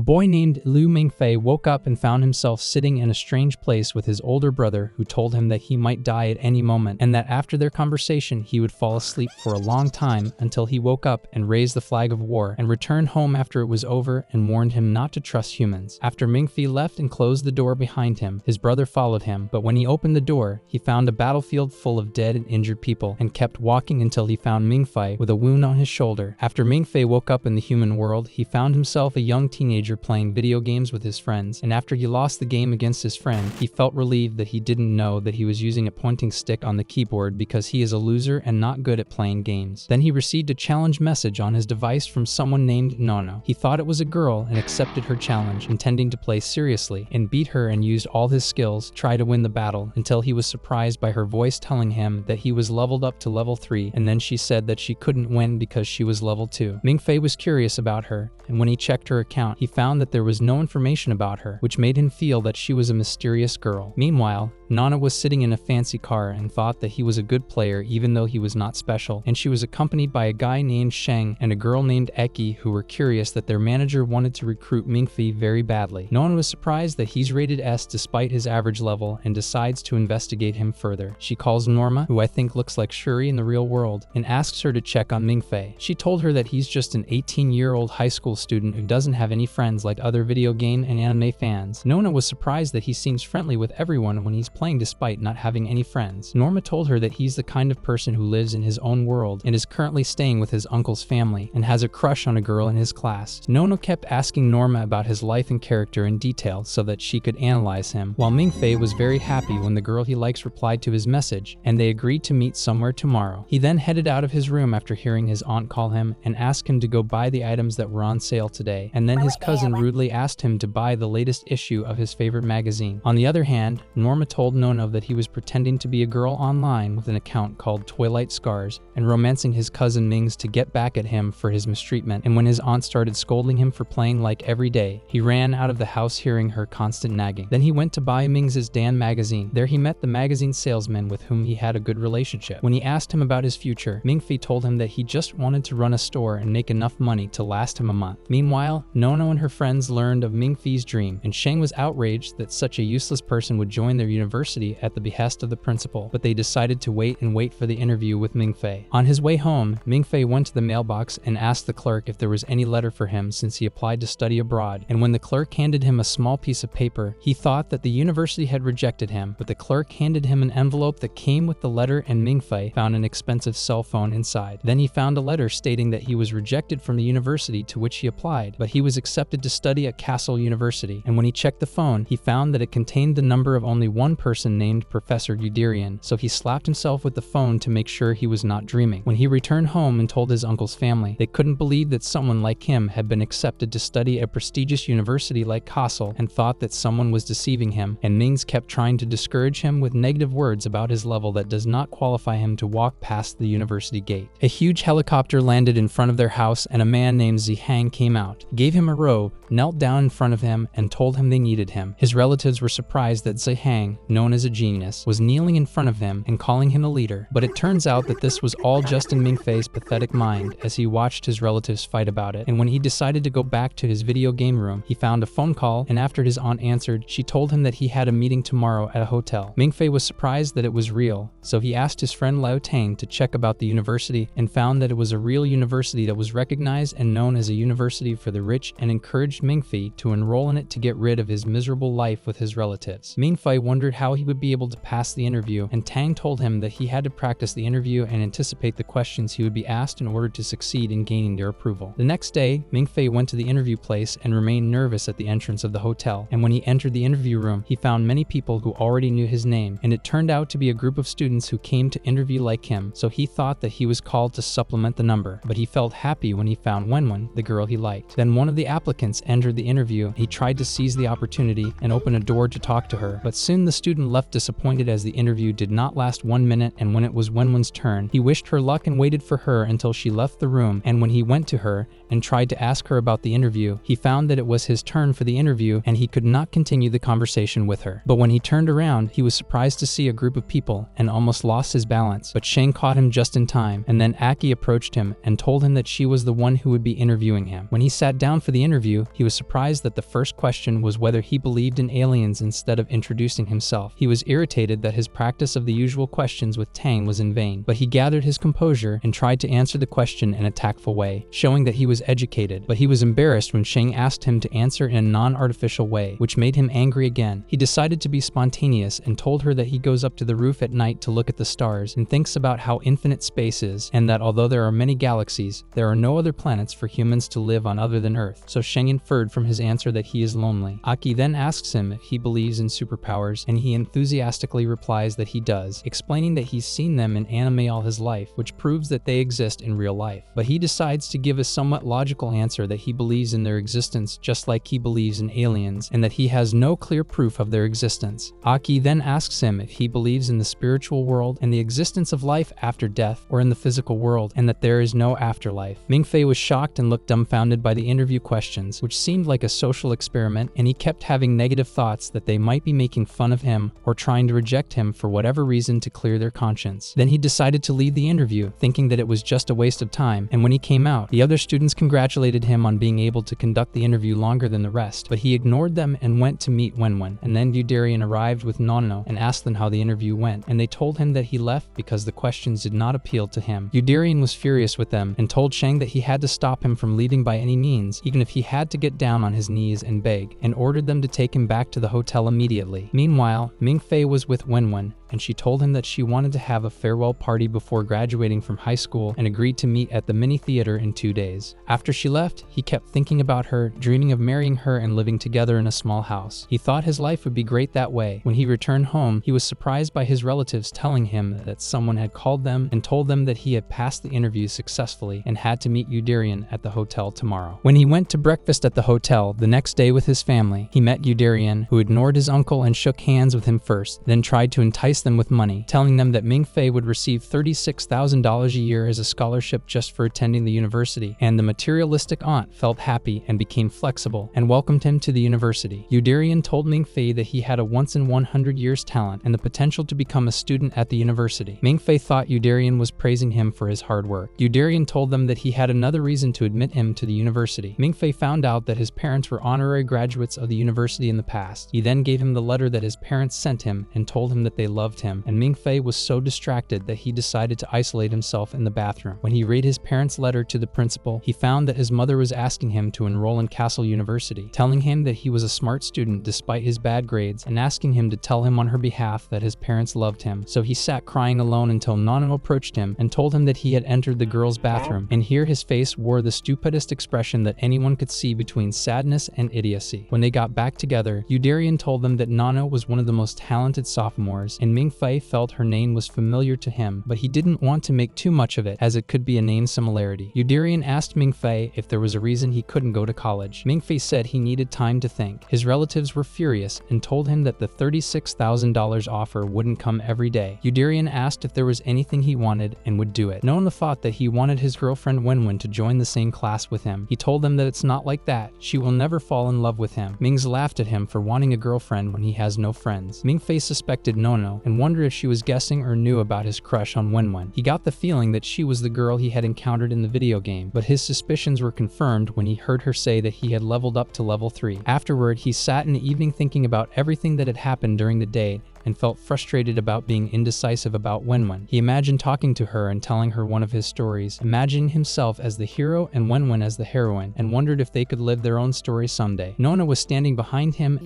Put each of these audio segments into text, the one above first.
boy named Liu Mingfei woke up and found himself sitting in a strange place with his older brother, who told him that he might die at any moment and that after their conversation he would fall asleep for a long time until he woke up and raised the flag of war and returned home after it was over and warned him not to trust humans. After Mingfei left and closed the door behind him, his brother followed him, but when he opened the door, he found a battlefield full of dead and injured people and kept walking until he found Mingfei with a wound on his shoulder. After Mingfei woke up in the human world, he found himself a young teenager playing video games with his friends, and after he lost the game against his friend, he felt relieved that he didn't know that he was using a pointing stick on the keyboard because he is a loser and not good at playing games. Then he received a challenge message on his device from someone named Nono. He thought it was a girl and accepted her challenge, intending to play seriously and beat her and used all his skills, try to win the battle, until he was surprised by her voice telling him that he was leveled up to level 3, and then she said that she couldn't win because she was level 2. Mingfei was curious about her, and when he checked her account, he found that there was no information about her, which made him feel that she was a mysterious girl. Meanwhile, Nana was sitting in a fancy car and thought that he was a good player even though he was not special, and she was accompanied by a guy named Sheng and a girl named Eki who were curious that their manager wanted to recruit Mingfei very badly. Nana was surprised that he's rated S despite his average level and decides to investigate him further. She calls Norma, who I think looks like Shuri in the real world, and asks her to check on Mingfei. She told her that he's just an 18-year-old high school student who doesn't have any friends like other video game and anime fans. Nona was surprised that he seems friendly with everyone when he's playing despite not having any friends. Norma told her that he's the kind of person who lives in his own world and is currently staying with his uncle's family and has a crush on a girl in his class. Nona kept asking Norma about his life and character in detail so that she could analyze him, while Mingfei was very happy when the girl he likes replied to his message, and they agreed to meet somewhere tomorrow. He then headed out of his room after hearing his aunt call him and ask him to go buy the items that were on sale today, and then his cousin rudely asked him to buy the latest issue of his favorite magazine. On the other hand, Norma told Nona that he was pretending to be a girl online with an account called Twilight Scars and romancing his cousin Mings to get back at him for his mistreatment, and when his aunt started scolding him for playing like every day, he ran out of the house hearing her constant nagging. Then he went to buy Mings's Dan magazine. There he met the magazine salesman with whom he had a good relationship. When he asked him about his future, Mingfei told him that he just wanted to run a store and make enough money to last him a month. Meanwhile, Nono and her friends learned of Mingfei's dream, and Sheng was outraged that such a useless person would join their university at the behest of the principal, but they decided to wait for the interview with Mingfei. On his way home, Mingfei went to the mailbox and asked the clerk if there was any letter for him since he applied to study abroad, and when the clerk handed him a small piece of paper, he thought that the university had rejected him, but the clerk handed him an envelope that came with the letter, and Mingfei found an expensive cell phone inside. Then he found a letter stating that he was rejected from the university to which he applied, but he was accepted to study at Castle University, and when he checked the phone, he found that it contained the number of only one person named Professor Guderian, so he slapped himself with the phone to make sure he was not dreaming. When he returned home and told his uncle's family, they couldn't believe that someone like him had been accepted to study at a prestigious university like Castle and thought that someone was deceiving him, and Mings kept trying to discourage him with negative words about his level that does not qualify him to walk past the university gate. A huge helicopter landed in front of their house, and a man named Zihang came out, gave him a robe, knelt down in front of him, and told him they needed him. His relatives were surprised that Zihang, known as a genius, was kneeling in front of him and calling him a leader, but it turns out that this was all just in Mingfei's pathetic mind as he watched his relatives fight about it, and when he decided to go back to his video game room, he found a phone call, and after his aunt answered, she told him that he had a meeting tomorrow at a hotel. Mingfei was surprised that it was real, so he asked his friend Liao Tang to check about the university and found that it was a real university that was recognized and known as a university for the rich, and encouraged Mingfei to enroll in it to get rid of his miserable life with his relatives. Mingfei wondered how he would be able to pass the interview, and Tang told him that he had to practice the interview and anticipate the questions he would be asked in order to succeed in gaining their approval. The next day, Mingfei went to the interview place and remained nervous at the entrance of the hotel, and when he entered the interview room, he found many people who already knew his name, and it turned out to be a group of students who came to interview like him, so he thought that he was called to supplement the number, but he felt happy when he found Wenwen, the girl he liked. Then one of the applicants entered the interview. He tried to seize the opportunity and open a door to talk to her, but soon the student left disappointed as the interview did not last 1 minute, and when it was Wenwen's turn, he wished her luck and waited for her until she left the room, and when he went to her and tried to ask her about the interview, he found that it was his turn for the interview and he could not continue the conversation with her. But when he turned around, he was surprised to see a group of people and almost lost his balance, but Sheng caught him just in time, and then Aki approached him and told him that she was the one who would be interviewing him. When he sat down for the interview, interview, he was surprised that the first question was whether he believed in aliens instead of introducing himself. He was irritated that his practice of the usual questions with Tang was in vain, but he gathered his composure and tried to answer the question in a tactful way, showing that he was educated. But he was embarrassed when Sheng asked him to answer in a non-artificial way, which made him angry again. He decided to be spontaneous and told her that he goes up to the roof at night to look at the stars and thinks about how infinite space is, and that although there are many galaxies, there are no other planets for humans to live on other than Earth. So Sheng inferred from his answer that he is lonely. Aki then asks him if he believes in superpowers, and he enthusiastically replies that he does, explaining that he's seen them in anime all his life, which proves that they exist in real life. But he decides to give a somewhat logical answer that he believes in their existence just like he believes in aliens, and that he has no clear proof of their existence. Aki then asks him if he believes in the spiritual world and the existence of life after death, or in the physical world, and that there is no afterlife. Mingfei was shocked and looked dumbfounded by the interview questions, which seemed like a social experiment, and he kept having negative thoughts that they might be making fun of him or trying to reject him for whatever reason to clear their conscience. Then he decided to leave the interview, thinking that it was just a waste of time, and when he came out, the other students congratulated him on being able to conduct the interview longer than the rest, but he ignored them and went to meet Wenwen. And then Yudarian arrived with Nono and asked them how the interview went, and they told him that he left because the questions did not appeal to him. Yudarian was furious with them and told Sheng that he had to stop him from leaving by any means, even if he had to get down on his knees and beg, and ordered them to take him back to the hotel immediately. Meanwhile, Mingfei was with Wenwen, and she told him that she wanted to have a farewell party before graduating from high school and agreed to meet at the mini theater in 2 days. After she left, he kept thinking about her, dreaming of marrying her and living together in a small house. He thought his life would be great that way. When he returned home, he was surprised by his relatives telling him that someone had called them and told them that he had passed the interview successfully and had to meet Yudarian at the hotel tomorrow. When he went to breakfast at the hotel the next day with his family, he met Yudarian, who ignored his uncle and shook hands with him first, then tried to entice them with money, telling them that Mingfei would receive $36,000 a year as a scholarship just for attending the university, and the materialistic aunt felt happy and became flexible and welcomed him to the university. Yudarian told Mingfei that he had a once-in-100 years talent and the potential to become a student at the university. Mingfei thought Yudarian was praising him for his hard work. Yudarian told them that he had another reason to admit him to the university. Mingfei found out that his parents were honorary graduates of the university in the past. He then gave him the letter that his parents sent him and told him that they loved him, and Mingfei was so distracted that he decided to isolate himself in the bathroom. When he read his parents' letter to the principal, he found that his mother was asking him to enroll in Castle University, telling him that he was a smart student despite his bad grades, and asking him to tell him on her behalf that his parents loved him. So he sat crying alone until Nono approached him and told him that he had entered the girls' bathroom, and here his face wore the stupidest expression that anyone could see between sadness and idiocy. When they got back together, Yudarian told them that Nono was one of the most talented sophomores, and Mingfei felt her name was familiar to him, but he didn't want to make too much of it as it could be a name similarity. Yudarian asked Mingfei if there was a reason he couldn't go to college. Mingfei said he needed time to think. His relatives were furious and told him that the $36,000 offer wouldn't come every day. Yudarian asked if there was anything he wanted and would do it. Nona thought that he wanted his girlfriend Wenwen to join the same class with him. He told them that it's not like that. She will never fall in love with him. Mings laughed at him for wanting a girlfriend when he has no friends. Mingfei suspected Nono and wondered if she was guessing or knew about his crush on Wenwen. He got the feeling that she was the girl he had encountered in the video game, but his suspicions were confirmed when he heard her say that he had leveled up to level 3. Afterward, he sat in the evening thinking about everything that had happened during the day and felt frustrated about being indecisive about Wenwen. He imagined talking to her and telling her one of his stories, imagining himself as the hero and Wenwen as the heroine, and wondered if they could live their own story someday. Nona was standing behind him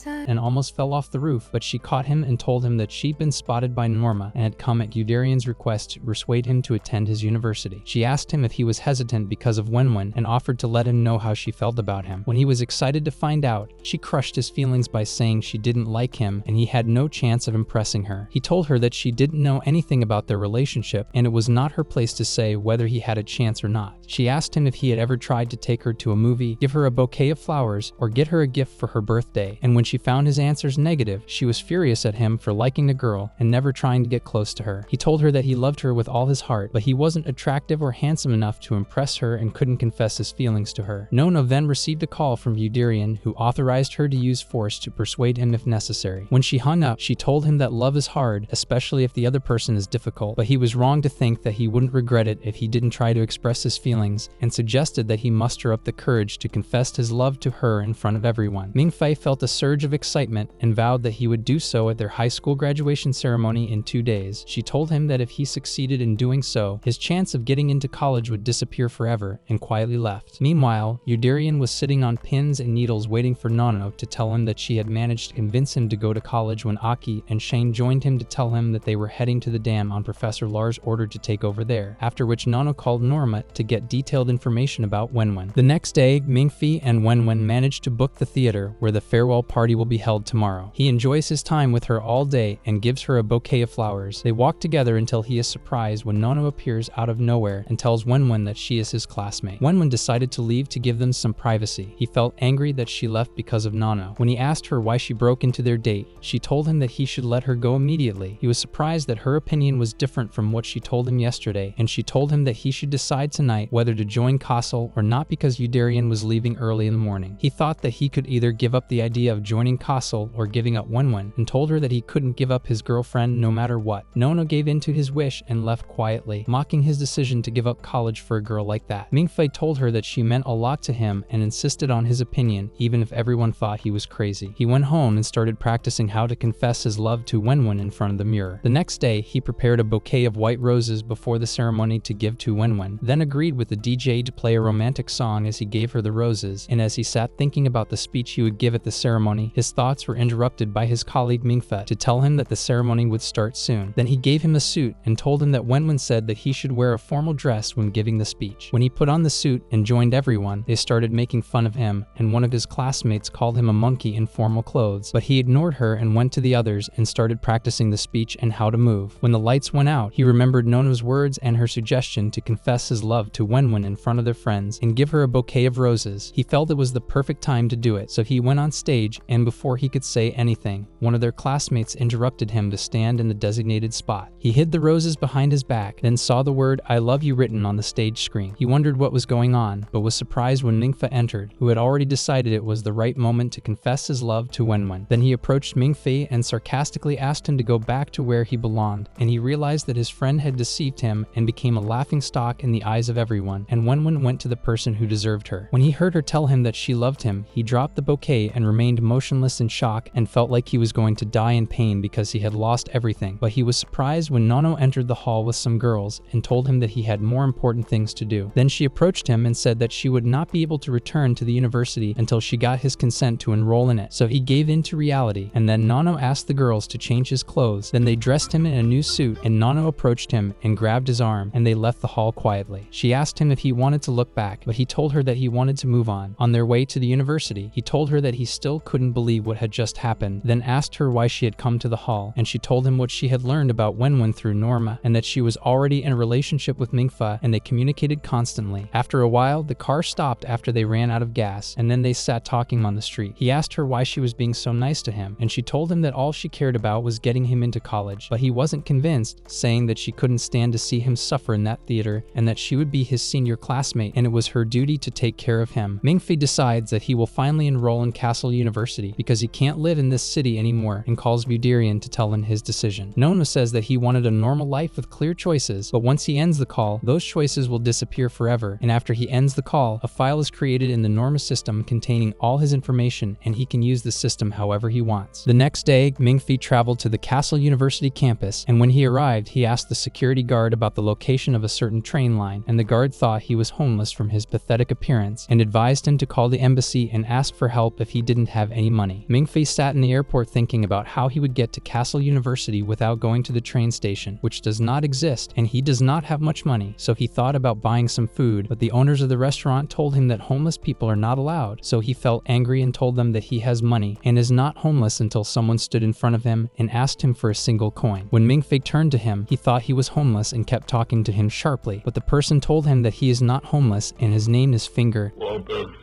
and almost fell off the roof, but she caught him and told him that she'd been spotted by Norma and had come at Yudarian's request to persuade him to attend his university. She asked him if he was hesitant because of Wenwen and offered to let him know how she felt about him. When he was excited to find out, she crushed his feelings by saying she didn't like him and he had no chance of impressing her. He told her that she didn't know anything about their relationship and it was not her place to say whether he had a chance or not. She asked him if he had ever tried to take her to a movie, give her a bouquet of flowers, or get her a gift for her birthday, and when she found found his answers negative, she was furious at him for liking the girl and never trying to get close to her. He told her that he loved her with all his heart, but he wasn't attractive or handsome enough to impress her and couldn't confess his feelings to her. Nono then received a call from Yuderian, who authorized her to use force to persuade him if necessary. When she hung up, she told him that love is hard, especially if the other person is difficult, but he was wrong to think that he wouldn't regret it if he didn't try to express his feelings, and suggested that he muster up the courage to confess his love to her in front of everyone. Mingfei felt a surge of excitement and vowed that he would do so at their high school graduation ceremony in 2 days. She told him that if he succeeded in doing so, his chance of getting into college would disappear forever, and quietly left. Meanwhile, Yuderian was sitting on pins and needles waiting for Nono to tell him that she had managed to convince him to go to college when Aki and Shane joined him to tell him that they were heading to the dam on Professor Lar's order to take over there, after which Nono called Norma to get detailed information about Wenwen. The next day, Mingfei and Wenwen managed to book the theater where the farewell party will be held tomorrow. He enjoys his time with her all day and gives her a bouquet of flowers. They walk together until he is surprised when Nono appears out of nowhere and tells Wenwen that she is his classmate. Wenwen decided to leave to give them some privacy. He felt angry that she left because of Nono. When he asked her why she broke into their date, she told him that he should let her go immediately. He was surprised that her opinion was different from what she told him yesterday, and she told him that he should decide tonight whether to join Castle or not because Yuderian was leaving early in the morning. He thought that he could either give up the idea of joining Castle or giving up Wenwen, and told her that he couldn't give up his girlfriend no matter what. Nono gave in to his wish and left quietly, mocking his decision to give up college for a girl like that. Mingfei told her that she meant a lot to him and insisted on his opinion, even if everyone thought he was crazy. He went home and started practicing how to confess his love to Wenwen in front of the mirror. The next day, he prepared a bouquet of white roses before the ceremony to give to Wenwen, then agreed with the DJ to play a romantic song as he gave her the roses, and as he sat thinking about the speech he would give at the ceremony, his thoughts were interrupted by his colleague Mingfei to tell him that the ceremony would start soon. Then he gave him a suit and told him that Wenwen said that he should wear a formal dress when giving the speech. When he put on the suit and joined everyone, they started making fun of him, and one of his classmates called him a monkey in formal clothes, but he ignored her and went to the others and started practicing the speech and how to move. When the lights went out, he remembered Nono's words and her suggestion to confess his love to Wenwen in front of their friends and give her a bouquet of roses. He felt it was the perfect time to do it, so he went on stage, and before he could say anything, one of their classmates interrupted him to stand in the designated spot. He hid the roses behind his back, then saw the word "I love you" written on the stage screen. He wondered what was going on, but was surprised when Mingfei entered, who had already decided it was the right moment to confess his love to Wenwen. Then he approached Mingfei and sarcastically asked him to go back to where he belonged, and he realized that his friend had deceived him and became a laughingstock in the eyes of everyone, and Wenwen went to the person who deserved her. When he heard her tell him that she loved him, he dropped the bouquet and remained motionless in shock and felt like he was going to die in pain because he had lost everything. But he was surprised when Nono entered the hall with some girls and told him that he had more important things to do. Then she approached him and said that she would not be able to return to the university until she got his consent to enroll in it. So he gave in to reality, and then Nono asked the girls to change his clothes. Then they dressed him in a new suit, and Nono approached him and grabbed his arm, and they left the hall quietly. She asked him if he wanted to look back, but he told her that he wanted to move on. On their way to the university, he told her that he still couldn't believe what had just happened, then asked her why she had come to the hall, and she told him what she had learned about Wenwen through Norma, and that she was already in a relationship with Mingfei, and they communicated constantly. After a while, the car stopped after they ran out of gas, and then they sat talking on the street. He asked her why she was being so nice to him, and she told him that all she cared about was getting him into college, but he wasn't convinced, saying that she couldn't stand to see him suffer in that theater, and that she would be his senior classmate, and it was her duty to take care of him. Mingfei decides that he will finally enroll in Castle University because he can't live in this city anymore, and calls Buderian to tell him his decision. Nono says that he wanted a normal life with clear choices, but once he ends the call, those choices will disappear forever, and after he ends the call, a file is created in the Norma system containing all his information, and he can use the system however he wants. The next day, Mingfei traveled to the Castle University campus, and when he arrived, he asked the security guard about the location of a certain train line, and the guard thought he was homeless from his pathetic appearance, and advised him to call the embassy and ask for help if he didn't have any money. Mingfei sat in the airport thinking about how he would get to Castle University without going to the train station, which does not exist, and he does not have much money, so he thought about buying some food, but the owners of the restaurant told him that homeless people are not allowed, so he felt angry and told them that he has money and is not homeless until someone stood in front of him and asked him for a single coin. When Mingfei turned to him, he thought he was homeless and kept talking to him sharply, but the person told him that he is not homeless and his name is Finger,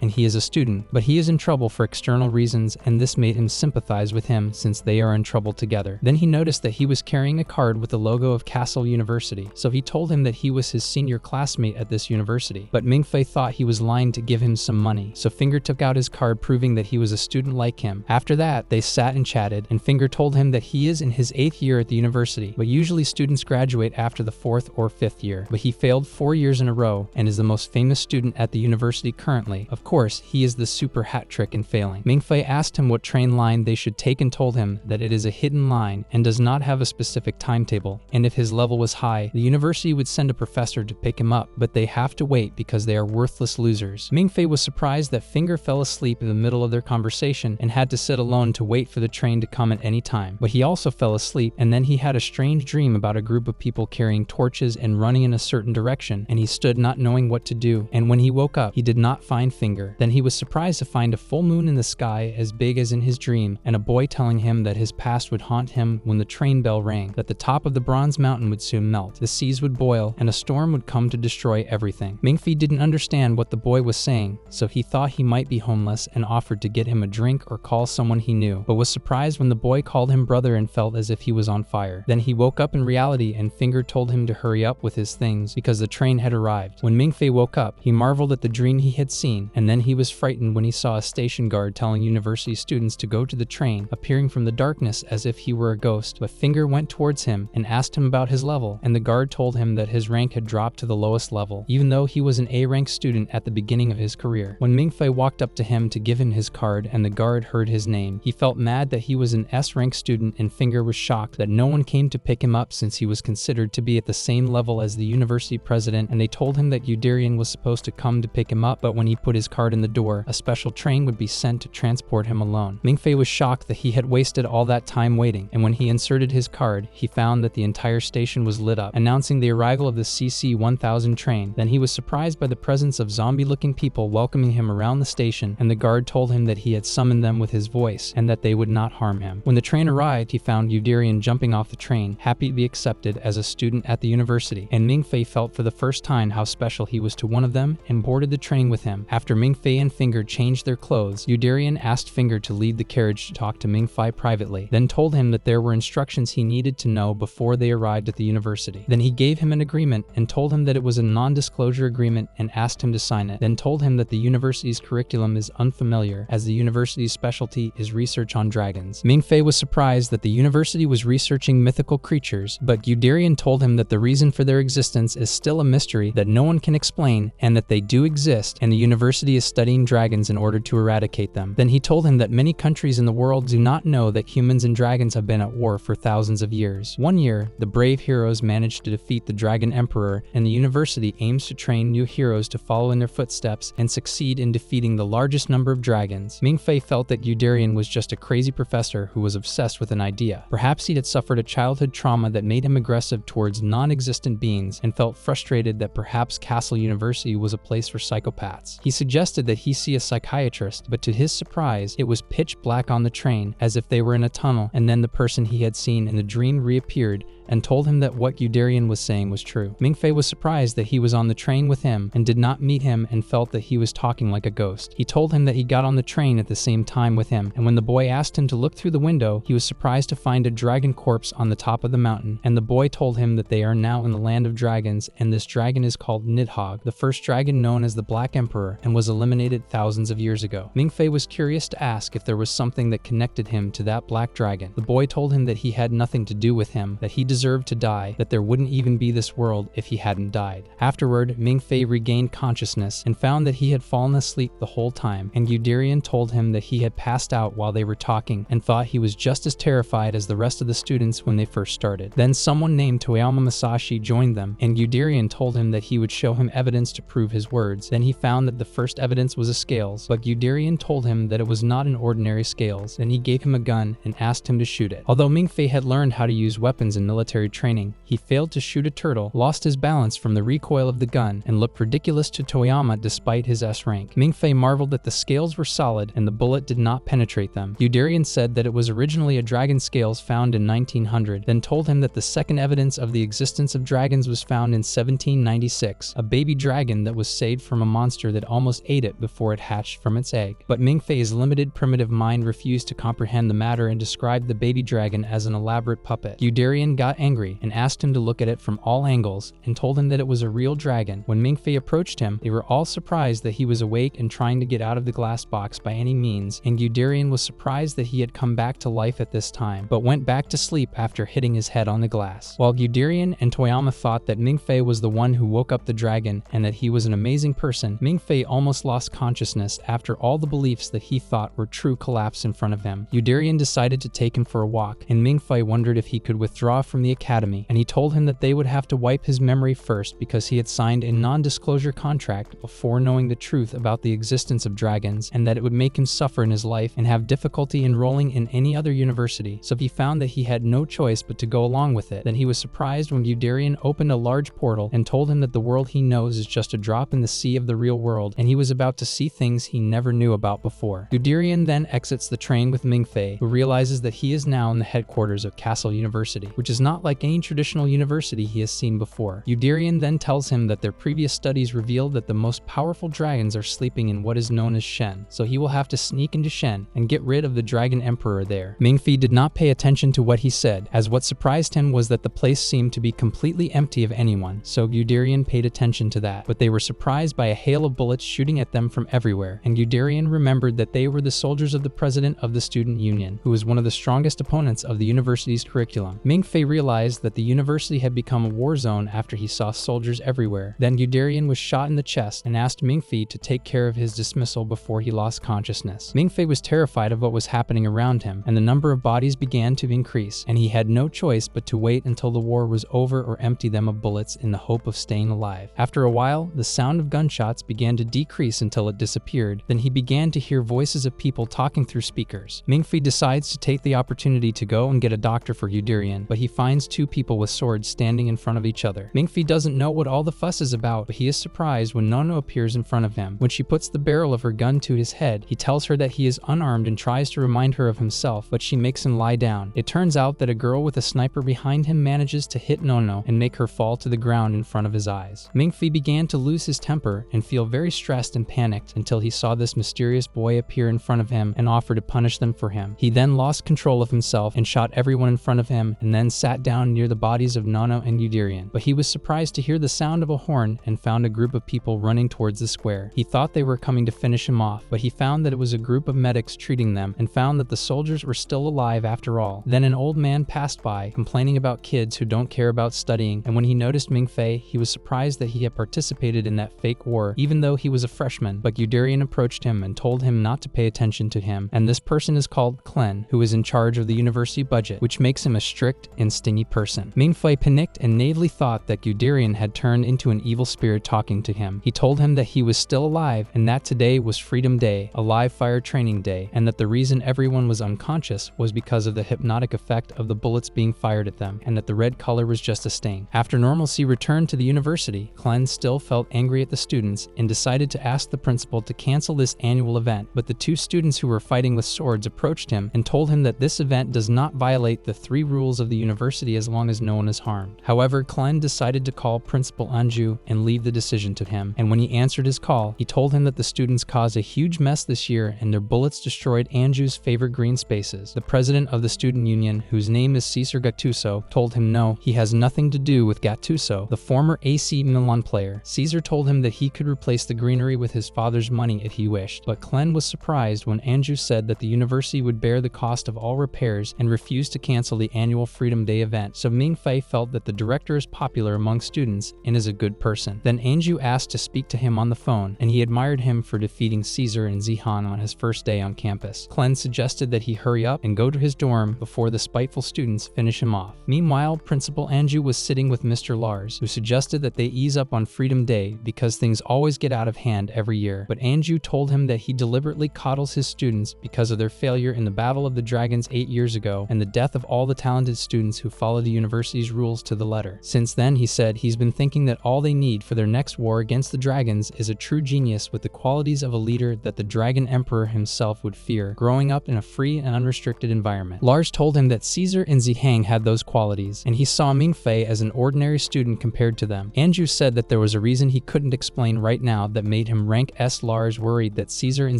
and he is a student, but he is in trouble for external reasons, and and this made him sympathize with him since they are in trouble together. Then he noticed that he was carrying a card with the logo of Castle University, so he told him that he was his senior classmate at this university. But Mingfei thought he was lying to give him some money, so Finger took out his card proving that he was a student like him. After that, they sat and chatted, and Finger told him that he is in his 8th year at the university, but usually students graduate after the 4th or 5th year. But he failed 4 years in a row and is the most famous student at the university currently. Of course, he is the super hat trick in failing. Mingfei asked him what train line they should take and told him that it is a hidden line and does not have a specific timetable, and if his level was high, the university would send a professor to pick him up, but they have to wait because they are worthless losers. Mingfei was surprised that Finger fell asleep in the middle of their conversation and had to sit alone to wait for the train to come at any time. But he also fell asleep, and then he had a strange dream about a group of people carrying torches and running in a certain direction, and he stood not knowing what to do, and when he woke up, he did not find Finger. Then he was surprised to find a full moon in the sky as big as in his dream, and a boy telling him that his past would haunt him when the train bell rang, that the top of the bronze mountain would soon melt, the seas would boil, and a storm would come to destroy everything. Mingfei didn't understand what the boy was saying, so he thought he might be homeless and offered to get him a drink or call someone he knew, but was surprised when the boy called him brother and felt as if he was on fire. Then he woke up in reality, and Finger told him to hurry up with his things because the train had arrived. When Mingfei woke up, he marveled at the dream he had seen, and then he was frightened when he saw a station guard telling university students to go to the train, appearing from the darkness as if he were a ghost. But Finger went towards him and asked him about his level, and the guard told him that his rank had dropped to the lowest level, even though he was an A-rank student at the beginning of his career. When Mingfei walked up to him to give him his card and the guard heard his name, he felt mad that he was an S-rank student, and Finger was shocked that no one came to pick him up since he was considered to be at the same level as the university president, and they told him that Yuderian was supposed to come to pick him up, but when he put his card in the door, a special train would be sent to transport him alone. Mingfei was shocked that he had wasted all that time waiting, and when he inserted his card, he found that the entire station was lit up, announcing the arrival of the CC-1000 train. Then he was surprised by the presence of zombie-looking people welcoming him around the station, and the guard told him that he had summoned them with his voice, and that they would not harm him. When the train arrived, he found Yuderian jumping off the train, happy to be accepted as a student at the university, and Mingfei felt for the first time how special he was to one of them and boarded the train with him. After Mingfei and Finger changed their clothes, Yuderian asked Finger to leave the carriage to talk to Mingfei privately, then told him that there were instructions he needed to know before they arrived at the university. Then he gave him an agreement and told him that it was a non-disclosure agreement and asked him to sign it, then told him that the university's curriculum is unfamiliar as the university's specialty is research on dragons. Mingfei was surprised that the university was researching mythical creatures, but Yuderian told him that the reason for their existence is still a mystery that no one can explain, and that they do exist, and the university is studying dragons in order to eradicate them. Then he told him that many countries in the world do not know that humans and dragons have been at war for thousands of years. One year, the brave heroes managed to defeat the Dragon Emperor, and the university aims to train new heroes to follow in their footsteps and succeed in defeating the largest number of dragons. Mingfei felt that Yuderian was just a crazy professor who was obsessed with an idea. Perhaps he had suffered a childhood trauma that made him aggressive towards non-existent beings, and felt frustrated that perhaps Castle University was a place for psychopaths. He suggested that he see a psychiatrist, but to his surprise, it was pitch black on the train, as if they were in a tunnel, and then the person he had seen in the dream reappeared and told him that what Yuderian was saying was true. Mingfei was surprised that he was on the train with him and did not meet him, and felt that he was talking like a ghost. He told him that he got on the train at the same time with him, and when the boy asked him to look through the window, he was surprised to find a dragon corpse on the top of the mountain, and the boy told him that they are now in the land of dragons, and this dragon is called Nidhogg, the first dragon known as the Black Emperor, and was eliminated thousands of years ago. Mingfei was curious to ask if there was something that connected him to that black dragon. The boy told him that he had nothing to do with him, that he deserved to die, that there wouldn't even be this world if he hadn't died. Afterward, Mingfei regained consciousness and found that he had fallen asleep the whole time, and Yuderian told him that he had passed out while they were talking and thought he was just as terrified as the rest of the students when they first started. Then someone named Toyama Masashi joined them, and Yuderian told him that he would show him evidence to prove his words. Then he found that the first evidence was a scales, but Yuderian told him that it was not an ordinary scales. Then he gave him a gun and asked him to shoot it. Although Mingfei had learned how to use weapons in military military training. He failed to shoot a turtle, lost his balance from the recoil of the gun, and looked ridiculous to Toyama despite his S rank. Mingfei marveled that the scales were solid and the bullet did not penetrate them. Yuderian said that it was originally a dragon scales found in 1900, then told him that the second evidence of the existence of dragons was found in 1796, a baby dragon that was saved from a monster that almost ate it before it hatched from its egg. But Mingfei's limited primitive mind refused to comprehend the matter and described the baby dragon as an elaborate puppet. Yuderian got angry and asked him to look at it from all angles and told him that it was a real dragon. When Mingfei approached him, they were all surprised that he was awake and trying to get out of the glass box by any means, and Yuderian was surprised that he had come back to life at this time, but went back to sleep after hitting his head on the glass. While Yuderian and Toyama thought that Mingfei was the one who woke up the dragon and that he was an amazing person, Mingfei almost lost consciousness after all the beliefs that he thought were true collapsed in front of him. Yuderian decided to take him for a walk, and Mingfei wondered if he could withdraw from the academy, and he told him that they would have to wipe his memory first because he had signed a non-disclosure contract before knowing the truth about the existence of dragons, and that it would make him suffer in his life and have difficulty enrolling in any other university. So he found that he had no choice but to go along with it. Then he was surprised when Yuderian opened a large portal and told him that the world he knows is just a drop in the sea of the real world, and he was about to see things he never knew about before. Yuderian then exits the train with Mingfei, who realizes that he is now in the headquarters of Castle University, which is not like any traditional university he has seen before. Yuderian then tells him that their previous studies revealed that the most powerful dragons are sleeping in what is known as Shen, so he will have to sneak into Shen and get rid of the Dragon Emperor there. Mingfei did not pay attention to what he said, as what surprised him was that the place seemed to be completely empty of anyone, so Yuderian paid attention to that. But they were surprised by a hail of bullets shooting at them from everywhere, and Yuderian remembered that they were the soldiers of the president of the student union, who was one of the strongest opponents of the university's curriculum. Mingfei realized that the university had become a war zone after he saw soldiers everywhere. Then Yuderian was shot in the chest and asked Mingfei to take care of his dismissal before he lost consciousness. Mingfei was terrified of what was happening around him, and the number of bodies began to increase, and he had no choice but to wait until the war was over or empty them of bullets in the hope of staying alive. After a while, the sound of gunshots began to decrease until it disappeared. Then he began to hear voices of people talking through speakers. Mingfei decides to take the opportunity to go and get a doctor for Yuderian, but he finds two people with swords standing in front of each other. Mingfei doesn't know what all the fuss is about, but he is surprised when Nono appears in front of him. When she puts the barrel of her gun to his head, he tells her that he is unarmed and tries to remind her of himself, but she makes him lie down. It turns out that a girl with a sniper behind him manages to hit Nono and make her fall to the ground in front of his eyes. Mingfei began to lose his temper and feel very stressed and panicked until he saw this mysterious boy appear in front of him and offer to punish them for him. He then lost control of himself and shot everyone in front of him, and then sat down near the bodies of Nono and Yuderian. But he was surprised to hear the sound of a horn and found a group of people running towards the square. He thought they were coming to finish him off, but he found that it was a group of medics treating them and found that the soldiers were still alive after all. Then an old man passed by, complaining about kids who don't care about studying, and when he noticed Mingfei, he was surprised that he had participated in that fake war, even though he was a freshman. But Yuderian approached him and told him not to pay attention to him, and this person is called Klen, who is in charge of the university budget, which makes him a strict and stingy person. Mingfei panicked and naively thought that Yuderian had turned into an evil spirit talking to him. He told him that he was still alive and that today was Freedom Day, a live fire training day, and that the reason everyone was unconscious was because of the hypnotic effect of the bullets being fired at them, and that the red color was just a stain. After normalcy returned to the university, Klen still felt angry at the students and decided to ask the principal to cancel this annual event, but the two students who were fighting with swords approached him and told him that this event does not violate the 3 rules of the university as long as no one is harmed. However, Klen decided to call Principal Anju and leave the decision to him, and when he answered his call, he told him that the students caused a huge mess this year and their bullets destroyed Anju's favorite green spaces. The president of the student union, whose name is Caesar Gattuso, told him no, he has nothing to do with Gattuso, the former AC Milan player. Caesar told him that he could replace the greenery with his father's money if he wished, but Klen was surprised when Anju said that the university would bear the cost of all repairs and refused to cancel the annual Freedom Day event, so Mingfei felt that the director is popular among students and is a good person. Then Anju asked to speak to him on the phone, and he admired him for defeating Caesar and Zihan on his first day on campus. Klen suggested that he hurry up and go to his dorm before the spiteful students finish him off. Meanwhile, Principal Anju was sitting with Mr. Lars, who suggested that they ease up on Freedom Day because things always get out of hand every year. But Anju told him that he deliberately coddles his students because of their failure in the Battle of the Dragons 8 years ago and the death of all the talented students who follow the university's rules to the letter. Since then, he said he's been thinking that all they need for their next war against the dragons is a true genius with the qualities of a leader that the Dragon Emperor himself would fear, growing up in a free and unrestricted environment. Lars told him that Caesar and Zihang had those qualities, and he saw Mingfei as an ordinary student compared to them. Anju said that there was a reason he couldn't explain right now that made him rank S. Lars worried that Caesar and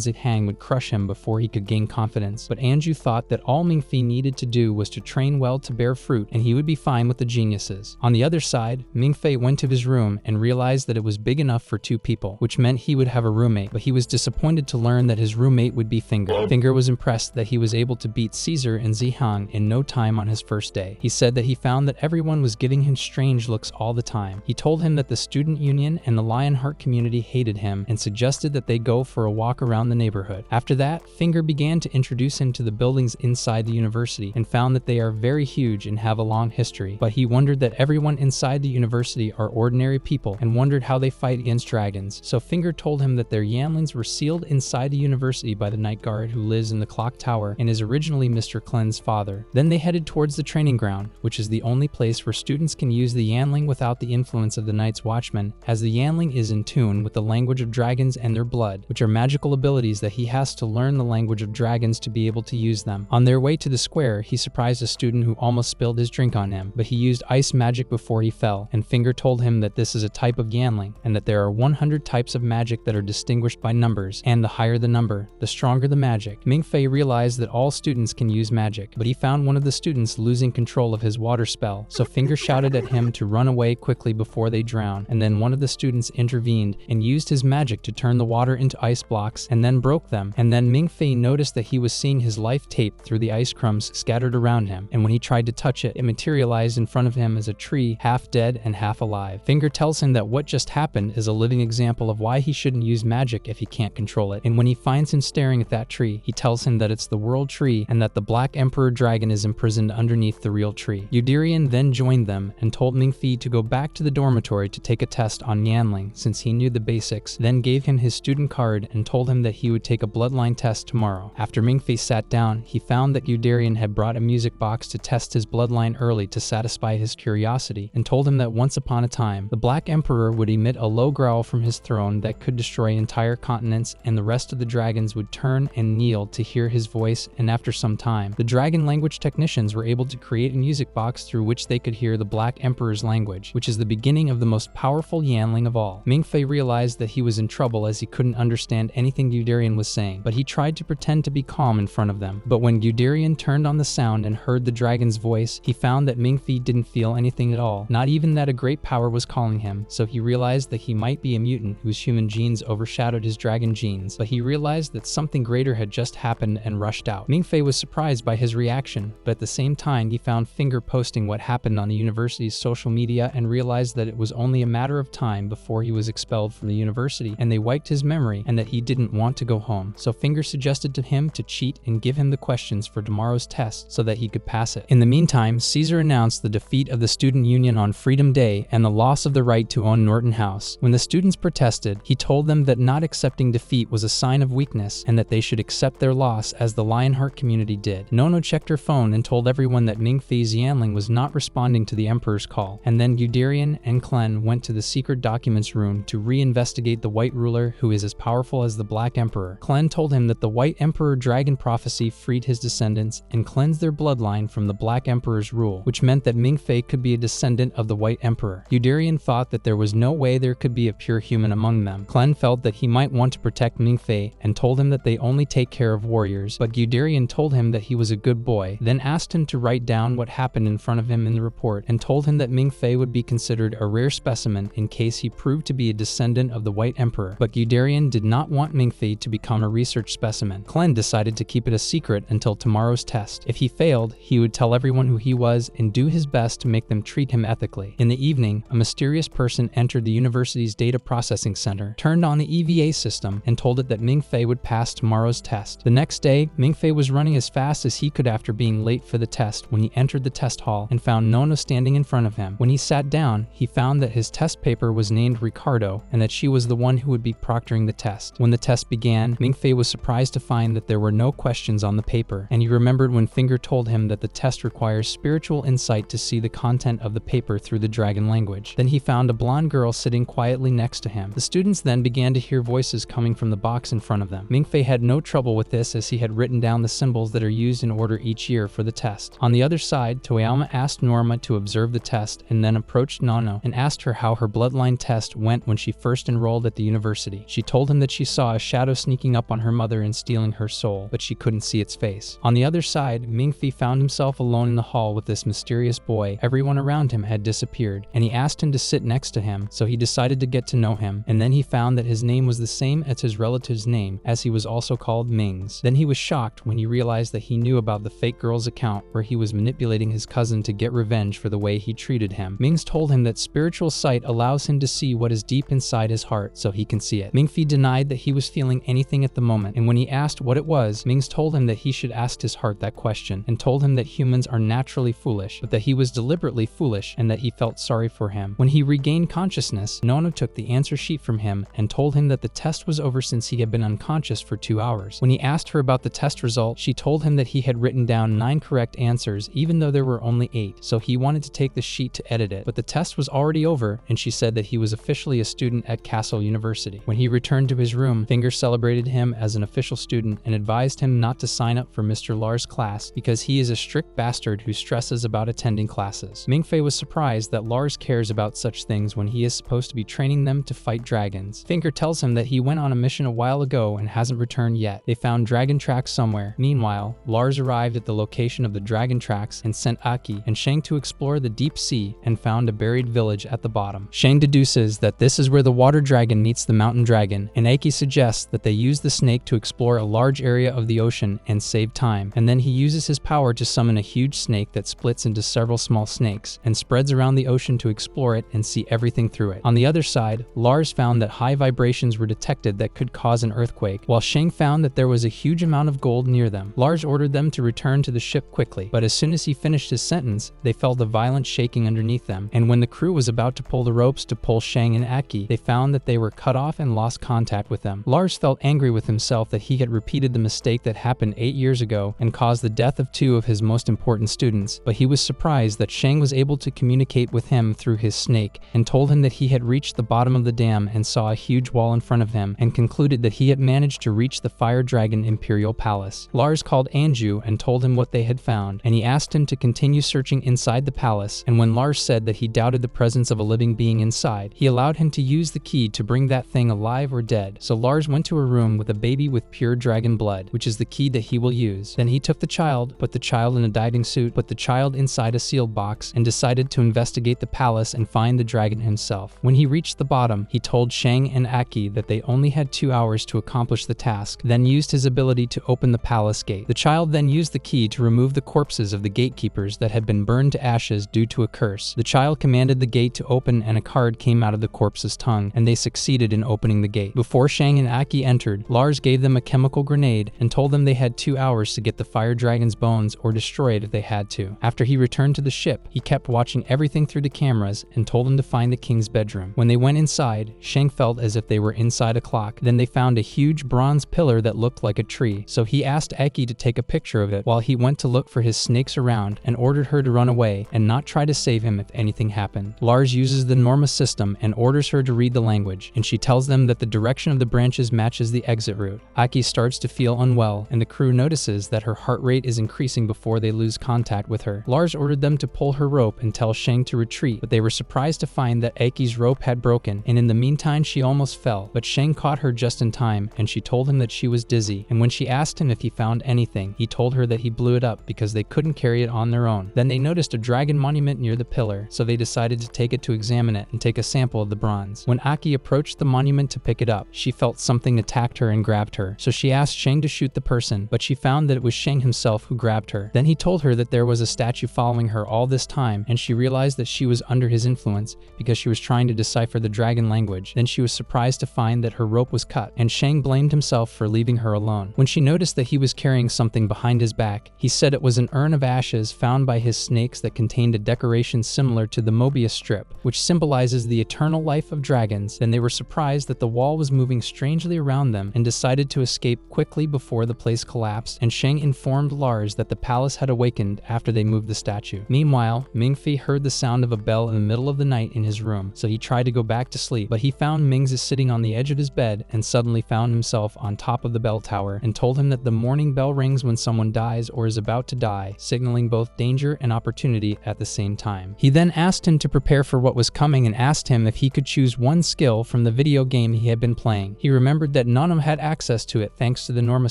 Zihang would crush him before he could gain confidence, but Anju thought that all Mingfei needed to do was to train well to bear fruit, and he would be fine with the geniuses. On the other side, Mingfei went to his room and realized that it was big enough for 2 people, which meant he would have a roommate, but he was disappointed to learn that his roommate would be Finger. Finger was impressed that he was able to beat Caesar and Zihang in no time on his first day. He said that he found that everyone was giving him strange looks all the time. He told him that the student union and the Lionheart community hated him and suggested that they go for a walk around the neighborhood. After that, Finger began to introduce him to the buildings inside the university and found that they are very huge and have a long history, but he wondered that everyone inside the university are ordinary people and wondered how they fight against dragons. So Finger told him that their Yanlings were sealed inside the university by the night guard who lives in the clock tower and is originally Mr. Klen's father. Then they headed towards the training ground, which is the only place where students can use the Yanling without the influence of the Night's Watchman, as the Yanling is in tune with the language of dragons and their blood, which are magical abilities that he has to learn the language of dragons to be able to use them. On their way to the square, he surprised a student who almost spilled his drink on him, but he used ice magic before he fell, and Finger told him that this is a type of Yanling, and that there are 100 types of magic that are distinguished by numbers, and the higher the number, the stronger the magic. Mingfei realized that all students can use magic, but he found one of the students losing control of his water spell, so Finger shouted at him to run away quickly before they drown, and then one of the students intervened and used his magic to turn the water into ice blocks and then broke them, and then Mingfei noticed that he was seeing his life tape through the ice crumbs scattered around him, and when he tried to touch it, it materialized in front of him as a tree, half dead and half alive. Finger tells him that what just happened is a living example of why he shouldn't use magic if he can't control it, and when he finds him staring at that tree, he tells him that it's the world tree and that the Black Emperor dragon is imprisoned underneath the real tree. Yuderian then joined them and told Mingfei to go back to the dormitory to take a test on Yanling since he knew the basics, then gave him his student card and told him that he would take a bloodline test tomorrow. After Mingfei sat down, he found that Yuderian had brought a music box to test his bloodline early to satisfy his curiosity, and told him that once upon a time, the Black Emperor would emit a low growl from his throne that could destroy entire continents, and the rest of the dragons would turn and kneel to hear his voice, and after some time, the dragon language technicians were able to create a music box through which they could hear the Black Emperor's language, which is the beginning of the most powerful Yanling of all. Mingfei realized that he was in trouble as he couldn't understand anything Guderian was saying, but he tried to pretend to be calm in front of them. But when Guderian turned on the sound and heard the dragon's voice, he found that Mingfei didn't feel anything at all, not even that a great power was calling him, so he realized that he might be a mutant whose human genes overshadowed his dragon genes, but he realized that something greater had just happened and rushed out. Mingfei was surprised by his reaction, but at the same time he found Finger posting what happened on the university's social media and realized that it was only a matter of time before he was expelled from the university and they wiped his memory and that he didn't want to go home. So Finger suggested to him to cheat and give him the questions for tomorrow's test so that he could pass it. In the meantime, Caesar announced the defeat of the Student Union on Freedom Day and the loss of the right to own Norton House. When the students protested, he told them that not accepting defeat was a sign of weakness and that they should accept their loss as the Lionheart community did. Nono checked her phone and told everyone that Mingfei's Yanling was not responding to the Emperor's call, and then Guderian and Klen went to the secret documents room to re-investigate the White Ruler who is as powerful as the Black Emperor. Klen told him that the White Emperor dragon prophecy freed his descendants and cleansed their bloodline from the Black Emperor's rule, which meant that Mingfei could be a descendant of the White Emperor. Guderian thought that there was no way there could be a pure human among them. Klen felt that he might want to protect Mingfei and told him that they only take care of warriors, but Guderian told him that he was a good boy, then asked him to write down what happened in front of him in the report and told him that Mingfei would be considered a rare specimen in case he proved to be a descendant of the White Emperor, but Guderian did not want Mingfei to become a research specimen. Klen decided to keep it a secret until tomorrow's test. If he failed, he would tell everyone who he was and do his best to make them treat him ethically. In the evening, a mysterious person entered the university's data processing center, turned on the EVA system, and told it that Mingfei would pass tomorrow's test. The next day, Mingfei was running as fast as he could after being late for the test when he entered the test hall and found Nono standing in front of him. When he sat down, he found that his test paper was named Ricardo and that she was the one who would be proctoring the test. When the test began, Mingfei was surprised to find that there were no questions on the paper, and he remembered when Finger told him that the test requires spiritual insight to see the content of the paper through the dragon language. Then he found a blonde girl sitting quietly next to him. The students then began to hear voices coming from the box in front of them. Mingfei had no trouble with this as he had written down the symbols that are used in order each year for the test. On the other side, Toyama asked Norma to observe the test and then approached Nano and asked her how her bloodline test went when she first enrolled at the university. She told him that she saw a shadow sneaking up on her mother and stealing her soul, but she couldn't see its face. On the other side, Mingfei found himself alone in the hall with this mysterious boy. Everyone around him had disappeared, and he asked him to sit next to him, so he decided to get to know him, and then he found that his name was the same as his relative's name, as he was also called Mings. Then he was shocked when he realized that he knew about the fake girl's account where he was manipulating his cousin to get revenge for the way he treated him. Mings told him that spiritual sight allows him to see what is deep inside his heart so he can see it. Mingfei denied that he was feeling anything at the moment, and when he asked what it was, Mings told him that he should ask his heart that question, and told him that humans are naturally foolish, but that he was deliberately foolish and that he felt sorry for him. When he regained consciousness, Nono took the answer sheet from him and told him that the test was over since he had been unconscious for 2 hours. When he asked her about the test result, she told him that he had written down 9 correct answers even though there were only 8, so he wanted to take the sheet to edit it, but the test was already over, and she said that he was officially a student at Castle University. When he returned to his room, Finger celebrated him as an official student and advised him not to sign up for Mr. Lars' class because he is a strict bastard who stresses about attending classes. Mingfei was surprised that Lars cares about such things when he is supposed to be training them to fight dragons. Finger tells him that he went on a mission a while ago and hasn't returned yet. They found dragon tracks somewhere. Meanwhile, Lars arrived at the location of the dragon tracks and sent Aki and Shang to explore the deep sea and found a buried village at the bottom. Shang deduces that this is where the water dragon meets the mountain dragon, and Aki suggests that they use the snake to explore a large area of the ocean and save time, and then he uses his power to summon a huge snake that splits into several small snakes and spreads around the ocean to explore it and see everything through it. On the other side, Lars found that high vibrations were detected that could cause an earthquake, while Shang found that there was a huge amount of gold near them. Lars ordered them to return to the ship quickly, but as soon as he finished his sentence, they felt a violent shaking underneath them, and when the crew was about to pull the ropes to pull Shang and Aki, they found that they were cut off and lost contact with them. Lars felt angry with himself that he had repeated the mistake that happened 8 years ago and caused the death of 2 of his most important students, but he was surprised that Shang was able to communicate with him through his snake and told him that he had reached the bottom of the dam and saw a huge wall in front of him and concluded that he had managed to reach the Fire Dragon Imperial Palace. Lars called Anju and told him what they had found, and he asked him to continue searching inside the palace, and when Lars said that he doubted the presence of a living being inside, he allowed him to use the key to bring that thing alive or dead. So Lars went to a room with a baby with pure dragon blood, which is the key that he will use. Then he took the child, put the child in a diving suit, put the child inside a sealed box, and decided to investigate the palace and find the dragon himself. When he reached the bottom, he told Shang and Aki that they only had 2 hours to accomplish the task, then used his ability to open the palace gate. The child then used the key to remove the corpses of the gatekeepers that had been burned to ashes due to a curse. The child commanded the gate to open and a card came out of the corpse's tongue, and they succeeded in opening the gate. Before Shang and Aki entered, Lars gave them a chemical grenade and told them they had 2 hours to get the fire dragon's bones or destroy it if they had to. After he returned to the ship, he kept watching everything through the cameras and told them to find the king's bedroom. When they went inside, Shang felt as if they were inside a clock. Then they found a huge bronze pillar that looked like a tree, so he asked Aki to take a picture of it while he went to look for his snakes around and ordered her to run away and not try to save him if anything happened. Lars uses the Norma system and orders her to read the language, and she tells them that the direction of the branches matches the exit route. Aki starts to feel unwell, and the crew notices that her heart rate is increasing before they lose contact with her. Lars ordered them to pull her rope and tell Shang to retreat, but they were surprised to find that Aki's rope had broken, and in the meantime she almost fell, but Shang caught her just in time, and she told him that she was dizzy, and when she asked him if he found anything, he told her that he blew it up because they couldn't carry it on their own. Then they noticed a dragon monument near the pillar, so they decided to take it to examine it and take a sample of the bronze. When Aki approached the monument to pick it up, she felt something attacked her and grabbed her, so she asked Shang to shoot the person, but she found that it was Shang himself who grabbed her. Then he told her that there was a statue following her all this time, and she realized that she was under his influence because she was trying to decipher the dragon language. Then she was surprised to find that her rope was cut, and Shang blamed himself for leaving her alone. When she noticed that he was carrying something behind his back, he said it was an urn of ashes found by his snakes that contained a decoration similar to the Mobius strip, which symbolizes the eternal life of dragons. Then they were surprised that the wall was moving strangely around them and decided to escape quickly before the place collapsed, and Shang informed Lars that the palace had awakened after after they moved the statue. Meanwhile, Ming-Fei heard the sound of a bell in the middle of the night in his room, so he tried to go back to sleep, but he found Mings is sitting on the edge of his bed and suddenly found himself on top of the bell tower and told him that the morning bell rings when someone dies or is about to die, signaling both danger and opportunity at the same time. He then asked him to prepare for what was coming and asked him if he could choose one skill from the video game he had been playing. He remembered that none of them had access to it thanks to the Norma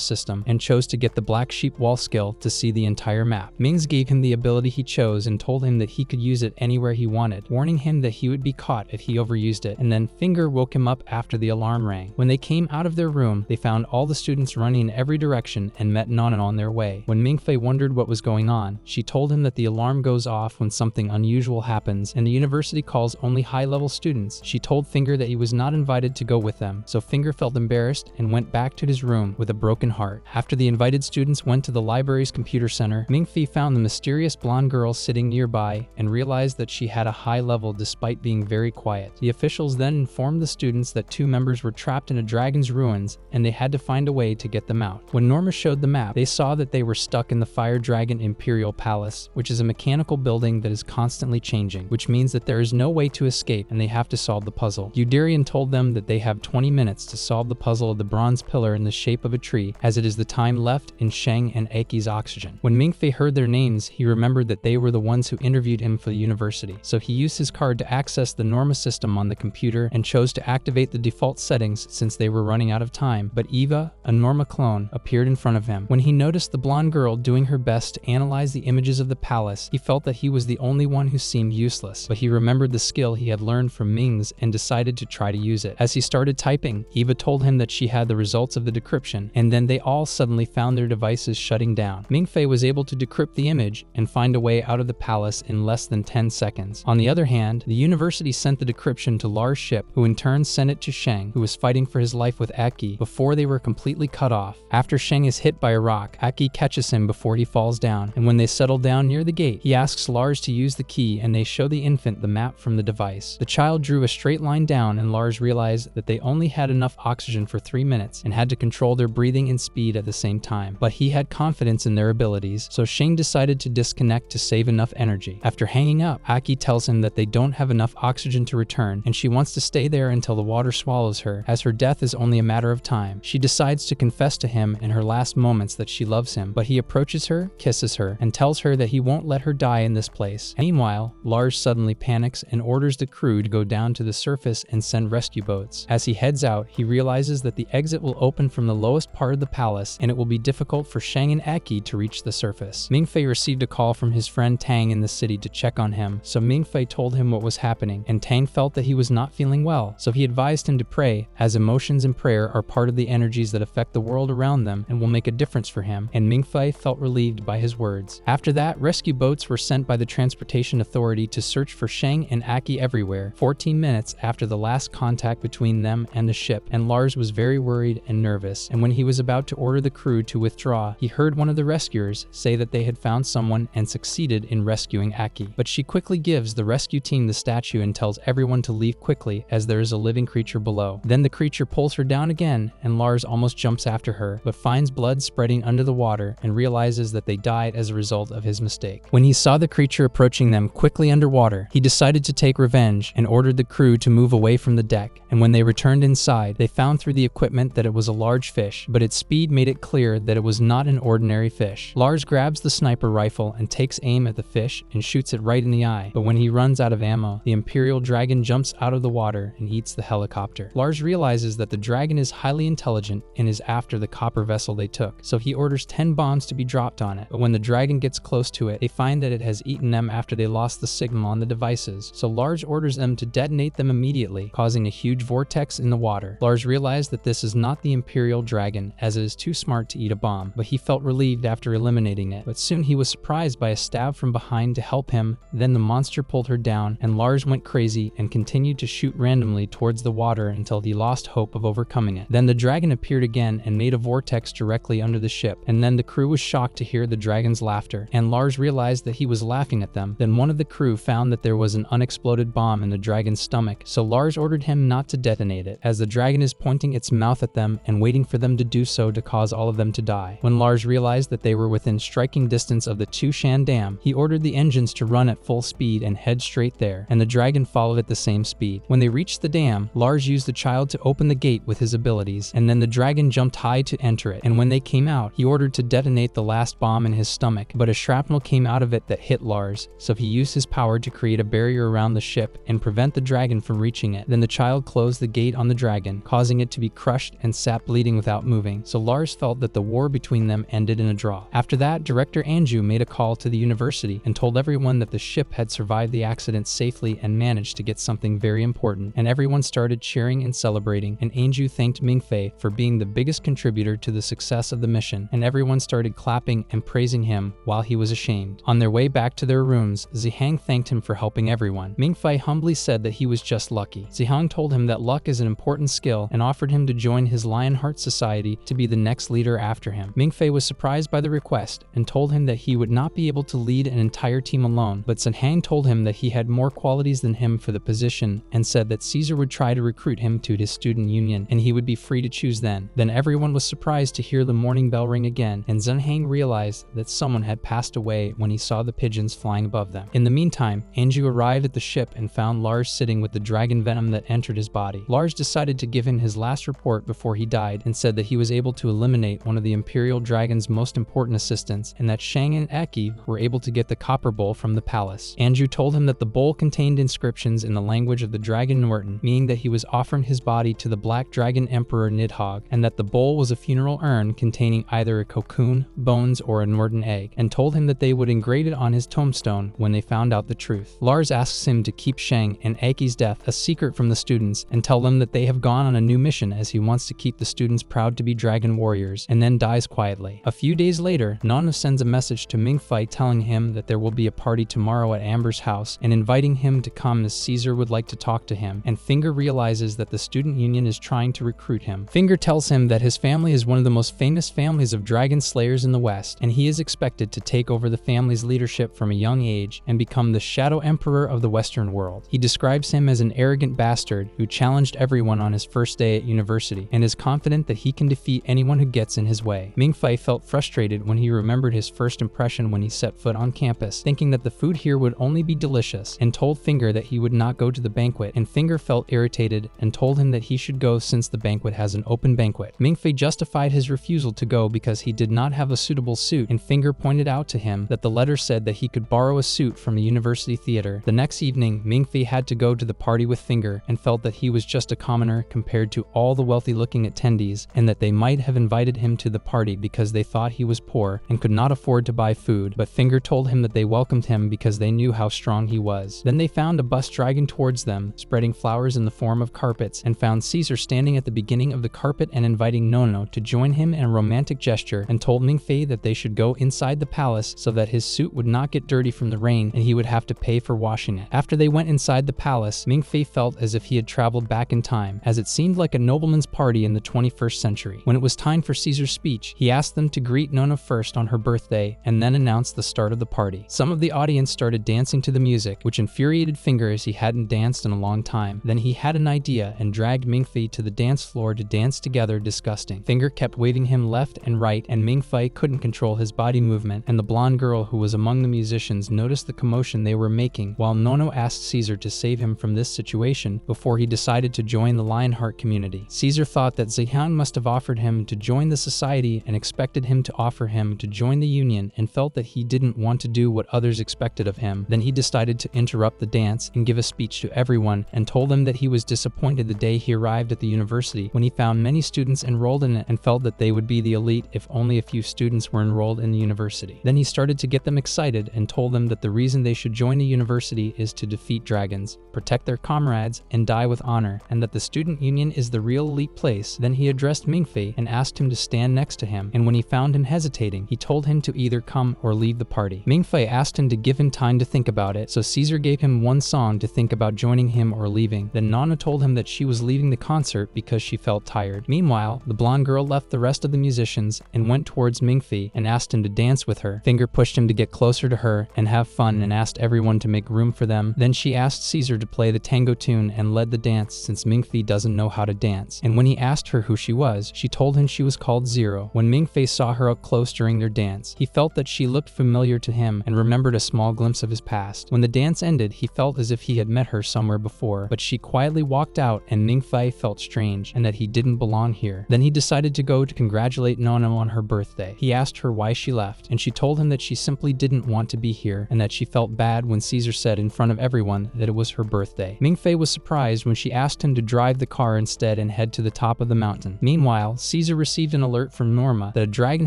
system and chose to get the black sheep wall skill to see the entire map. Mings gave him the ability he chose and told him that he could use it anywhere he wanted, warning him that he would be caught if he overused it, and then Finger woke him up after the alarm rang. When they came out of their room, they found all the students running in every direction and met Nana on their way. When Ming-Fei wondered what was going on, she told him that the alarm goes off when something unusual happens and the university calls only high-level students. She told Finger that he was not invited to go with them, so Finger felt embarrassed and went back to his room with a broken heart. After the invited students went to the library's computer center, Ming-Fei found the mysterious blonde girl sitting nearby and realized that she had a high level despite being very quiet. The officials then informed the students that 2 members were trapped in a dragon's ruins and they had to find a way to get them out. When Norma showed the map, they saw that they were stuck in the Fire Dragon Imperial Palace, which is a mechanical building that is constantly changing, which means that there is no way to escape and they have to solve the puzzle. Yuderian told them that they have 20 minutes to solve the puzzle of the bronze pillar in the shape of a tree, as it is the time left in Shang and Aki's oxygen. When Ming-Fei heard their names, he remembered that they were the ones who interviewed him for the university, so he used his card to access the Norma system on the computer and chose to activate the default settings since they were running out of time. But Eva, a Norma clone, appeared in front of him. When he noticed the blonde girl doing her best to analyze the images of the palace, he felt that he was the only one who seemed useless, but he remembered the skill he had learned from Mings and decided to try to use it. As he started typing, Eva told him that she had the results of the decryption, and then they all suddenly found their devices shutting down. Ming-Fei was able to decrypt the image and find a way out of the palace in less than 10 seconds. On the other hand, the university sent the decryption to Lars' ship, who in turn sent it to Shang, who was fighting for his life with Aki before they were completely cut off. After Shang is hit by a rock, Aki catches him before he falls down, and when they settle down near the gate, he asks Lars to use the key and they show the infant the map from the device. The child drew a straight line down and Lars realized that they only had enough oxygen for 3 minutes and had to control their breathing and speed at the same time, but he had confidence in their abilities, so Shang decided to disconnect to save enough energy. After hanging up, Aki tells him that they don't have enough oxygen to return and she wants to stay there until the water swallows her, as her death is only a matter of time. She decides to confess to him in her last moments that she loves him, but he approaches her, kisses her, and tells her that he won't let her die in this place. Meanwhile, Lars suddenly panics and orders the crew to go down to the surface and send rescue boats. As he heads out, he realizes that the exit will open from the lowest part of the palace and it will be difficult for Shang and Aki to reach the surface. Ming-Fei received a call from his friend Tang in the city to check on him, so Ming-Fei told him what was happening, and Tang felt that he was not feeling well, so he advised him to pray, as emotions and prayer are part of the energies that affect the world around them and will make a difference for him, and Ming-Fei felt relieved by his words. After that, rescue boats were sent by the Transportation Authority to search for Shang and Aki everywhere, 14 minutes after the last contact between them and the ship, and Lars was very worried and nervous, and when he was about to order the crew to withdraw, he heard one of the rescuers say that they had found someone and succeeded in rescuing Aki. But she quickly gives the rescue team the statue and tells everyone to leave quickly as there is a living creature below. Then the creature pulls her down again and Lars almost jumps after her, but finds blood spreading under the water and realizes that they died as a result of his mistake. When he saw the creature approaching them quickly underwater, he decided to take revenge and ordered the crew to move away from the deck, and when they returned inside, they found through the equipment that it was a large fish, but its speed made it clear that it was not an ordinary fish. Lars grabs the sniper rifle and takes aim at the fish and shoots it right in the eye, but when he runs out of ammo, the Imperial Dragon jumps out of the water and eats the helicopter. Lars realizes that the dragon is highly intelligent and is after the copper vessel they took, so he orders 10 bombs to be dropped on it, but when the dragon gets close to it, they find that it has eaten them after they lost the signal on the devices, so Lars orders them to detonate them immediately, causing a huge vortex in the water. Lars realized that this is not the Imperial Dragon, as it is too smart to eat a bomb, but he felt relieved after eliminating it, but soon he was surprised by a stab from behind to help him. Then the monster pulled her down and Lars went crazy and continued to shoot randomly towards the water until he lost hope of overcoming it. Then the dragon appeared again and made a vortex directly under the ship, and then the crew was shocked to hear the dragon's laughter, and Lars realized that he was laughing at them. Then one of the crew found that there was an unexploded bomb in the dragon's stomach, so Lars ordered him not to detonate it, as the dragon is pointing its mouth at them and waiting for them to do so to cause all of them to die. When Lars realized that they were within striking distance of the Tushan Dam. He ordered the engines to run at full speed and head straight there, and the dragon followed at the same speed. When they reached the dam, Lars used the child to open the gate with his abilities, and then the dragon jumped high to enter it, and when they came out, he ordered to detonate the last bomb in his stomach, but a shrapnel came out of it that hit Lars, so he used his power to create a barrier around the ship and prevent the dragon from reaching it. Then the child closed the gate on the dragon, causing it to be crushed and sap bleeding without moving, so Lars felt that the war between them ended in a draw. After that, Director Anju made a call to the university and told everyone that the ship had survived the accident safely and managed to get something very important, and everyone started cheering and celebrating, and Anju thanked Mingfei for being the biggest contributor to the success of the mission, and everyone started clapping and praising him while he was ashamed. On their way back to their rooms, Zihang thanked him for helping everyone. Mingfei humbly said that he was just lucky. Zihang told him that luck is an important skill and offered him to join his Lionheart Society to be the next leader after him. Mingfei was surprised by the request and told him that he would not be able to lead an entire team alone, but Zihang told him that he had more qualities than him for the position and said that Caesar would try to recruit him to his student union and he would be free to choose then. Then everyone was surprised to hear the morning bell ring again, and Zhenhang realized that someone had passed away when he saw the pigeons flying above them. In the meantime, Anju arrived at the ship and found Lars sitting with the dragon venom that entered his body. Lars decided to give him his last report before he died and said that he was able to eliminate one of the Imperial Dragon's most important assistants and that Shang and Eki were able to get the copper bowl from the palace. Anju told him that the bowl contained inscriptions in the language of the dragon Norton, meaning that he was offering his body to the Black Dragon Emperor Nidhogg, and that the bowl was a funeral urn containing either a cocoon, bones, or a Norton egg, and told him that they would engrave it on his tombstone when they found out the truth. Lars asks him to keep Shang and Eki's death a secret from the students and tell them that they have gone on a new mission as he wants to keep the students proud to be dragon warriors, and then dies quietly. A few days later, Nana sends a message to Mingfei telling him that there will be a party tomorrow at Amber's house and inviting him to come as Caesar would like to talk to him, and Finger realizes that the student union is trying to recruit him. Finger tells him that his family is one of the most famous families of dragon slayers in the West, and he is expected to take over the family's leadership from a young age and become the Shadow Emperor of the Western world. He describes him as an arrogant bastard who challenged everyone on his first day at university and is confident that he can defeat anyone who gets in his way. Mingfei felt frustrated when he remembered his first impression when he set foot on campus, thinking that the food here would only be delicious, and told Finger that he would not go to the banquet, and Finger felt irritated and told him that he should go since the banquet has an open banquet. Mingfei justified his refusal to go because he did not have a suitable suit, and Finger pointed out to him that the letter said that he could borrow a suit from a university theater. The next evening, Mingfei had to go to the party with Finger and felt that he was just a commoner compared to all the wealthy-looking attendees, and that they might have invited him to the party because they thought he was poor and could not afford to buy food, but Finger told him that they welcomed him because they knew how strong he was. Then they found a bus dragging towards them, spreading flowers in the form of carpets, and found Caesar standing at the beginning of the carpet and inviting Nono to join him in a romantic gesture, and told Mingfei that they should go inside the palace so that his suit would not get dirty from the rain and he would have to pay for washing it. After they went inside the palace, Mingfei felt as if he had traveled back in time, as it seemed like a nobleman's party in the 21st century. When it was time for Caesar's speech, he asked them to greet Nona first on her birthday and then announced the start of the party. Some of the audience started dancing to the music, which infuriated Finger as he hadn't danced in a long time. Then he had an idea and dragged Mingfei to the dance floor to dance together, disgusting. Finger kept waving him left and right, and Mingfei couldn't control his body movement, and the blonde girl who was among the musicians noticed the commotion they were making, while Nono asked Caesar to save him from this situation before he decided to join the Lionheart community. Caesar thought that Zihang must have offered him to join the society and expected him to offer him to join the union, and felt that he didn't want to do what others expected of him. Then he decided to interrupt the dance and give a speech to everyone, and told them that he was disappointed the day he arrived at the university when he found many students enrolled in it and felt that they would be the elite if only a few students were enrolled in the university. Then he started to get them excited and told them that the reason they should join a university is to defeat dragons, protect their comrades, and die with honor, and that the student union is the real elite place. Then he addressed Mingfei and asked him to stand next to him, and when he found him hesitating, he told him to either come or leave the party. Mingfei asked him to give him time to think about it, so Caesar gave him one song to think about joining him or leaving. Then Nana told him that she was leaving the concert because she felt tired. Meanwhile, the blonde girl left the rest of the musicians and went towards Mingfei and asked him to dance with her. Finger pushed him to get closer to her and have fun and asked everyone to make room for them. Then she asked Caesar to play the tango tune and led the dance since Mingfei doesn't know how to dance. And when he asked her who she was, she told him she was called Zero. When Mingfei saw her up close during their dance, he felt that she looked familiar to him and remembered a small glimpse of his past. When the dance ended, he felt as if he had met her somewhere before, but she quietly walked out and Mingfei felt strange and that he didn't belong here. Then he decided to go to congratulate Nono on her birthday. He asked her why she left, and she told him that she simply didn't want to be here and that she felt bad when Caesar said in front of everyone that it was her birthday. Mingfei was surprised when she asked him to drive the car instead and head to the top of the mountain. Meanwhile, Caesar received an alert from Norma that a dragon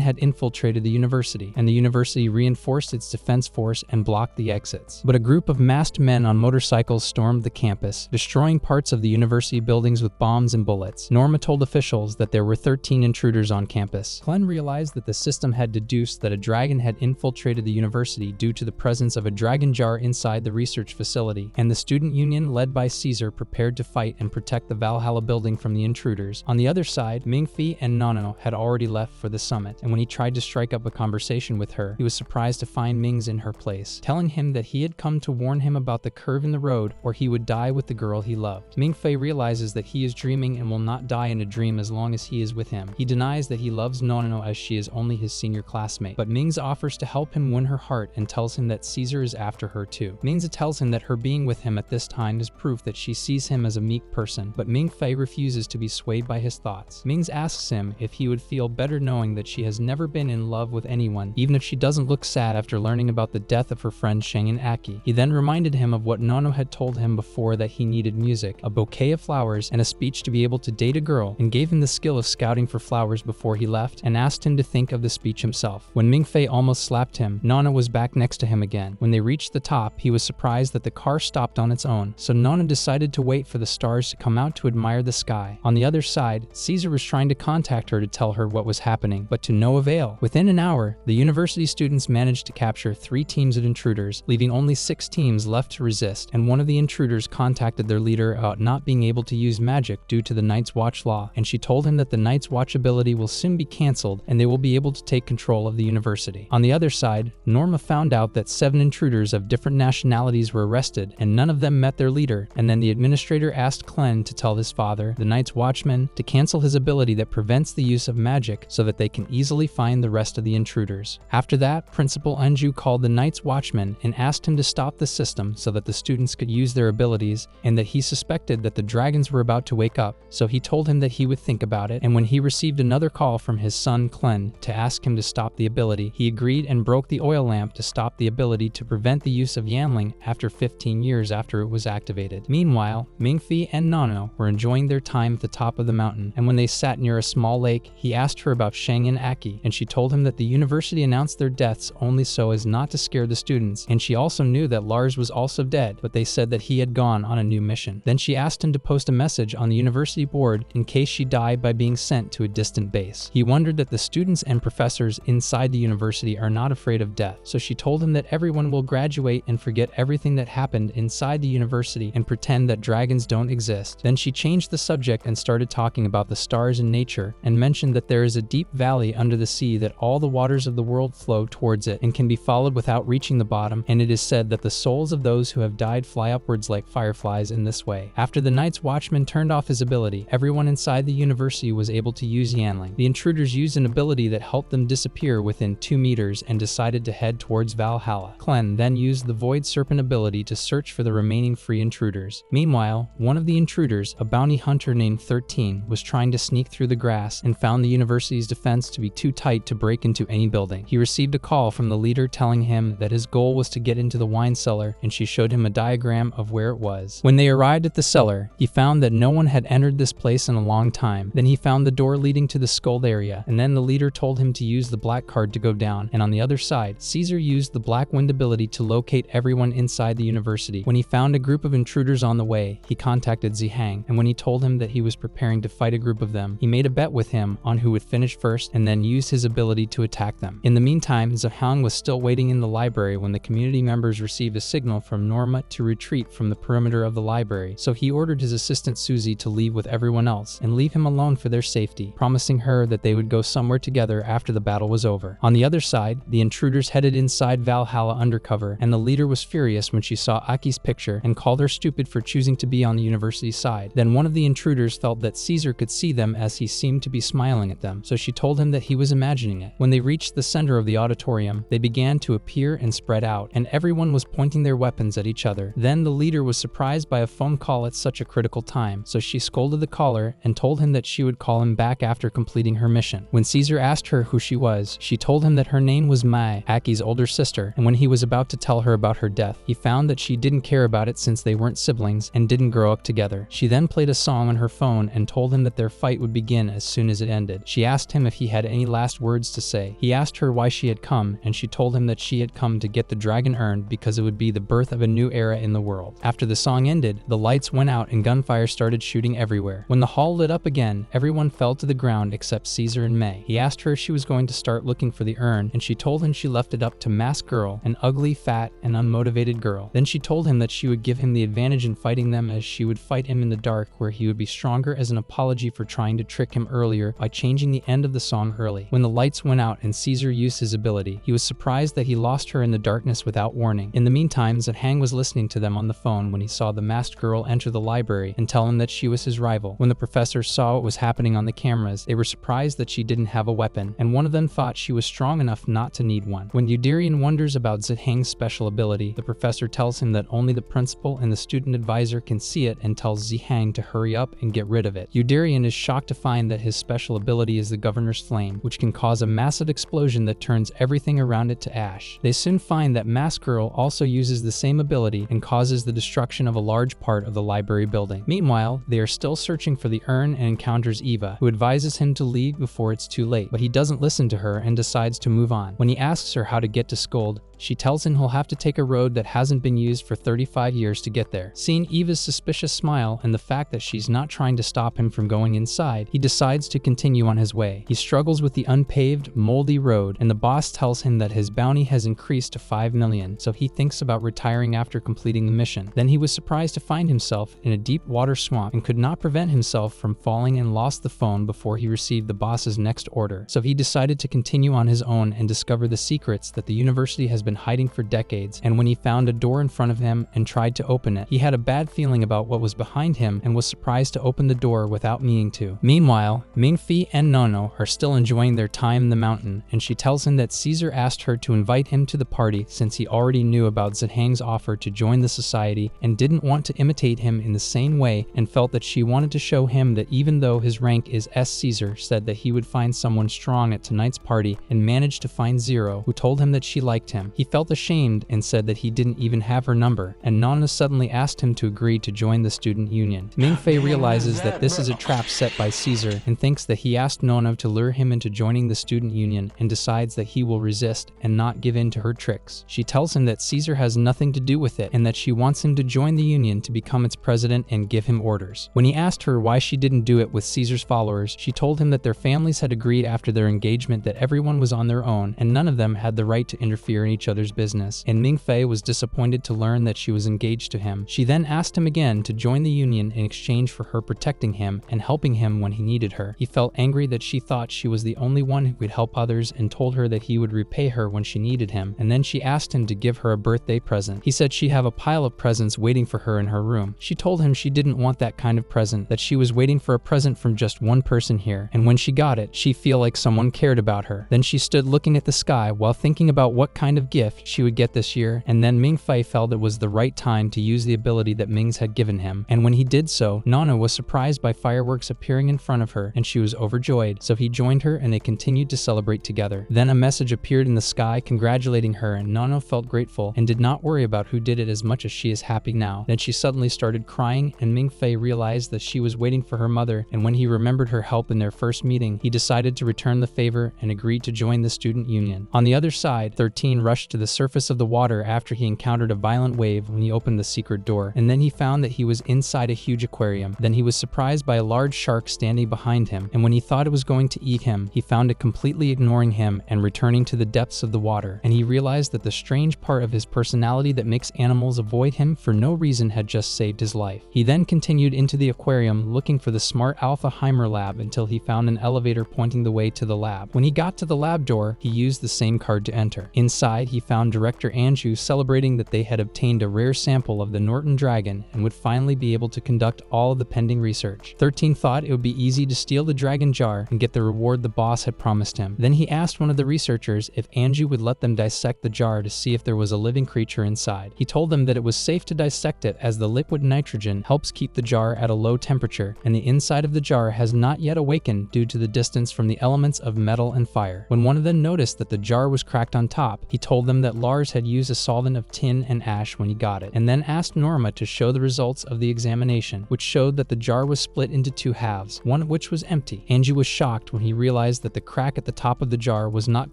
had infiltrated the university, and the university reinforced its defense force and blocked the exits. But a group of masked men on motorcycles stormed the campus, destroying parts of the university buildings with bombs and bullets. Norma told officials that there were 13 intruders on campus. Glenn realized that the system had deduced that a dragon had infiltrated the university due to the presence of a dragon jar inside the research facility, and the student union led by Caesar prepared to fight and protect the Valhalla building from the intruders. On the other side, Mingfei and Nono had already left for the summit, and when he tried to strike up a conversation with her, he was surprised to find Ming's in her place, telling him that he had come to warn him about the curve in the road or he would die with the girl he loved. Mingfei realizes that he is dreaming and will not die in a dream as long as he is with him. He denies that he loves Nono as she is only his senior classmate, but Ming's offers to help him win her heart and tells him that Caesar is after her too. Ming's tells him that her being with him at this time is proof that she sees him as a meek person, but Mingfei refuses to be swayed by his thoughts. Ming asks him if he would feel better knowing that she has never been in love with anyone, even if she doesn't look sad after learning about the death of her friend Sheng and Aki. He then reminded him of what Nono had told him before, that he needed music, a bouquet of flowers, and a speech to be able to date a girl, and gave him the skill of scouting for flowers before he left, and asked him to think of the speech himself. When Mingfei almost slapped him, Nono was back next to him again. When they reached the top, he was surprised that the car stopped on its own, so Nono decided to wait for the stars to come out to admire the sky. On the other side, Caesar was trying to contact her to tell her what was happening, but to no avail. Within an hour, the university students managed to capture 3 teams of intruders, leaving only 6 teams left to resist, and one of the intruders contacted their leader about not being able to use magic due to the Night's Watch law, and she told him that the Night's Watch ability will soon be cancelled and they will be able to take control of the university. On the other side, Norma found out that 7 intruders of different nationalities were arrested and none of them met their leader, and then the administrator asked Glenn to tell his father, the Night's Watchman, to cancel his ability that prevents the use of magic so that they can easily find the rest of the intruders. After that, Principal Anju called the Night's Watchman and asked him to stop the system so that the students could use their abilities, and that he suspected that the dragons were about to wake up, so he told him that he would think about it. And when he received another call from his son Glenn to ask him to stop the ability, he agreed and broke the oil lamp to stop the ability to prevent the use of Yanling after 15 years after it was activated. Meanwhile, Mingfei and Nono were enjoying their time at the top of the mountain, and when they sat near a small lake, he asked her about Sheng and Aki, and she told him that the university announced their deaths only so as not to scare the students, and she also knew that Lars was also dead, but they said that he had gone on a new mission. Then she asked him to post a message on the university board in case she died by being sent to a distant base. He wondered that the students and professors inside the university are not afraid of death, so she told him that everyone will graduate and forget everything that happened inside the university and pretend that dragons don't exist. Then she changed the subject and started talking about the stars and nature, and mentioned that there is a deep valley under the sea that all the waters of the world flow towards it and can be followed without reaching the bottom, and it is said that the souls of those who have died fly upwards like fireflies in this way. After the Night's Watchman turned off his ability, everyone inside the university was able to use Yanling. The intruders used an ability that helped them disappear within 2 meters and decided to head towards Valhalla. Glenn then used the Void Serpent ability to search for the remaining free intruders. Meanwhile, one of the intruders, a bounty hunter named 13, was trying to sneak through the grass and found the university's defense to be too tight to break into any building. He received a call from the leader telling him that his goal was to get into the wine cellar, and she showed him a diagram of where it was. When they arrived at the cellar, he found that no one had entered this place in a long time. Then he found the door leading to the skull area, and then the leader told him to use the black card to go down, and on the other side, Caesar used the black wind ability to locate everyone inside the university. When he found a group of intruders on the way, he contacted Zihang, and when he told him that he was preparing to fight a group of them, he made a bet with him on who would finish first and then use his ability to attack them. In the meantime, Zihang was still waiting in the library when the community members received a signal from Norma to retreat from the perimeter of the library, so he ordered his assistant Susie to leave with everyone else and leave him alone for their safety, promising her that they would go somewhere together after the battle was over. On the other side, the intruders headed inside Valhalla undercover, and the leader was furious when she saw Aki's picture and called her stupid for choosing to be on the university side. Then one of the intruders felt that Caesar could see them as he seemed to be smiling at them, so she told him that he was imagining it. When they reached the center of the auditorium, they began to appear and spread out, and everyone was pointing their weapons at each other. Then the leader was surprised by a phone call at such a critical time, so she scolded the caller and told him that she would call him back after completing her mission. When Caesar asked her who she was, she told him that her name was Mai, Aki's older sister, and when he was about to tell her about her death, he found that she didn't care about it since they weren't siblings and didn't grow up together. She then played a song on her phone and told him that their fight would begin as soon as it ended. She asked him if he had any last words to say. He asked her why she had come, and she told him that she had come to get the dragon urn because it would be the birth of a new era in the world. After the song ended, the lights went out and gunfire started shooting everywhere. When the hall lit up again, everyone fell to the ground except Caesar and May. He asked her if she was going to start looking for the urn, and she told him she left it up to Masked Girl, an ugly, fat, and unmotivated girl. Then she told him that she would give him the advantage in fighting them, as she would fight him in the dark, where he would be stronger, as an apology for trying to trick him earlier by changing the end of the song early. When the lights went out and Caesar used his ability, he was surprised that he lost her in the darkness without warning. In the meantime, Zhang was listening to them on the phone when he saw the masked girl enter the library and tell him that she was his rival. When the professors saw what was happening on the cameras, they were surprised that she didn't have a weapon, and one of them thought she was strong enough not to need one. When Yuderian wonders about Zhang's special ability, the professor tells him that only the principal and the student advisor can see it and tells Zhang to hurry up and get rid of it. Yuderian is shocked to find that his special ability is the Governor's Flame, which can cause a massive explosion that turns everything around it to ash. They soon find that Masked Girl also uses the same ability and causes the destruction of a large part of the library building. Meanwhile, they are still searching for the urn and encounters Eva, who advises him to leave before it's too late, but he doesn't listen to her and decides to move on. When he asks her how to get to Skold, she tells him he'll have to take a road that hasn't been used for 35 years to get there. Seeing Eva's suspicious smile and the fact that she's not trying to stop him from going inside, he decides to continue on his way. He struggles with the unpaved, moldy road, and the boss tells him that his bounty has increased to 5 million, so he thinks about retiring after completing the mission. Then he was surprised to find himself in a deep water swamp and could not prevent himself from falling and lost the phone before he received the boss's next order. So he decided to continue on his own and discover the secrets that the university has been hiding for decades, and when he found a door in front of him and tried to open it, he had a bad feeling about what was behind him and was surprised to open the door without meaning to. Meanwhile, Mingfei and Nono are still enjoying their time in the mountain, and she tells him that Caesar asked her to invite him to the party since he already knew about Zhang's offer to join the society and didn't want to imitate him in the same way, and felt that she wanted to show him that even though his rank is S. Caesar said that he would find someone strong at tonight's party and managed to find Zero, who told him that she liked him. He felt ashamed and said that he didn't even have her number, and Nana suddenly asked him to agree to join the student union. Mingfei realizes that this is a trap set by Caesar and thinks that he asked Nona to lure him into joining the student union, and decides that he will resist and not give in to her tricks. She tells him that Caesar has nothing to do with it and that she wants him to join the union to become its president and give him orders. When he asked her why she didn't do it with Caesar's followers, she told him that their families had agreed after their engagement that everyone was on their own and none of them had the right to interfere in each other's business, and Mingfei was disappointed to learn that she was engaged to him. She then asked him again to join the union in exchange for her protecting him and helping him when he needed her. He felt angry that she thought she was the only one who could help others and told her that he would repay her when she needed him, and then she asked him to give her a birthday present. He said she'd have a pile of presents waiting for her in her room. She told him she didn't want that kind of present, that she was waiting for a present from just one person here, and when she got it, she felt like someone cared about her. Then she stood looking at the sky while thinking about what kind of gift she would get this year, and then Mingfei felt it was the right time to use the ability that Ming's had given him, and when he did so, Nana was surprised by fireworks appearing in front of her, and she was overjoyed, so he joined her and they continued to celebrate together. Then a message appeared in the sky congratulating her, and Nana felt grateful and did not worry about who did it as much as she is happy now. Then she suddenly started crying, and Mingfei realized that she was waiting for her mother, and when he remembered her help in their first meeting, he decided to return the favor and agreed to join the student union. On the other side, 13 rushed to the surface of the water after he encountered a violent wave when he opened the secret door, and then he found that he was inside a huge aquarium. Then he was surprised by a large shark standing behind him, and when he thought it was going to eat him, he found it completely ignoring him and returning to the depths of the water, and he realized that the strange part of his personality that makes animals avoid him for no reason had just saved his life. He then continued into the aquarium looking for the Smart Alpha Heimer lab until he found an elevator pointing the way to the lab. When he got to the lab door, he used the same card to enter. Inside, he found director Anju celebrating that they had obtained a rare sample of the Norton dragon and would finally be able to conduct all of the pending research. 13 thought it would be easy to steal the dragon jar and get the reward the boss had promised him. Then he asked one of the researchers if Anju would let them dissect the jar to see if there was a living creature inside. He told them that it was safe to dissect it as the liquid nitrogen helps keep the jar at a low temperature, and the inside of the jar has not yet awakened due to the distance from the elements of metal and fire. When one of them noticed that the jar was cracked on top, he told them that Lars had used a solvent of tin and ash when he got it, and then asked Norma to show the results of the examination, which showed that the jar was split into 2 halves, one of which was empty. Anju was shocked when he realized that the crack at the top of the jar was not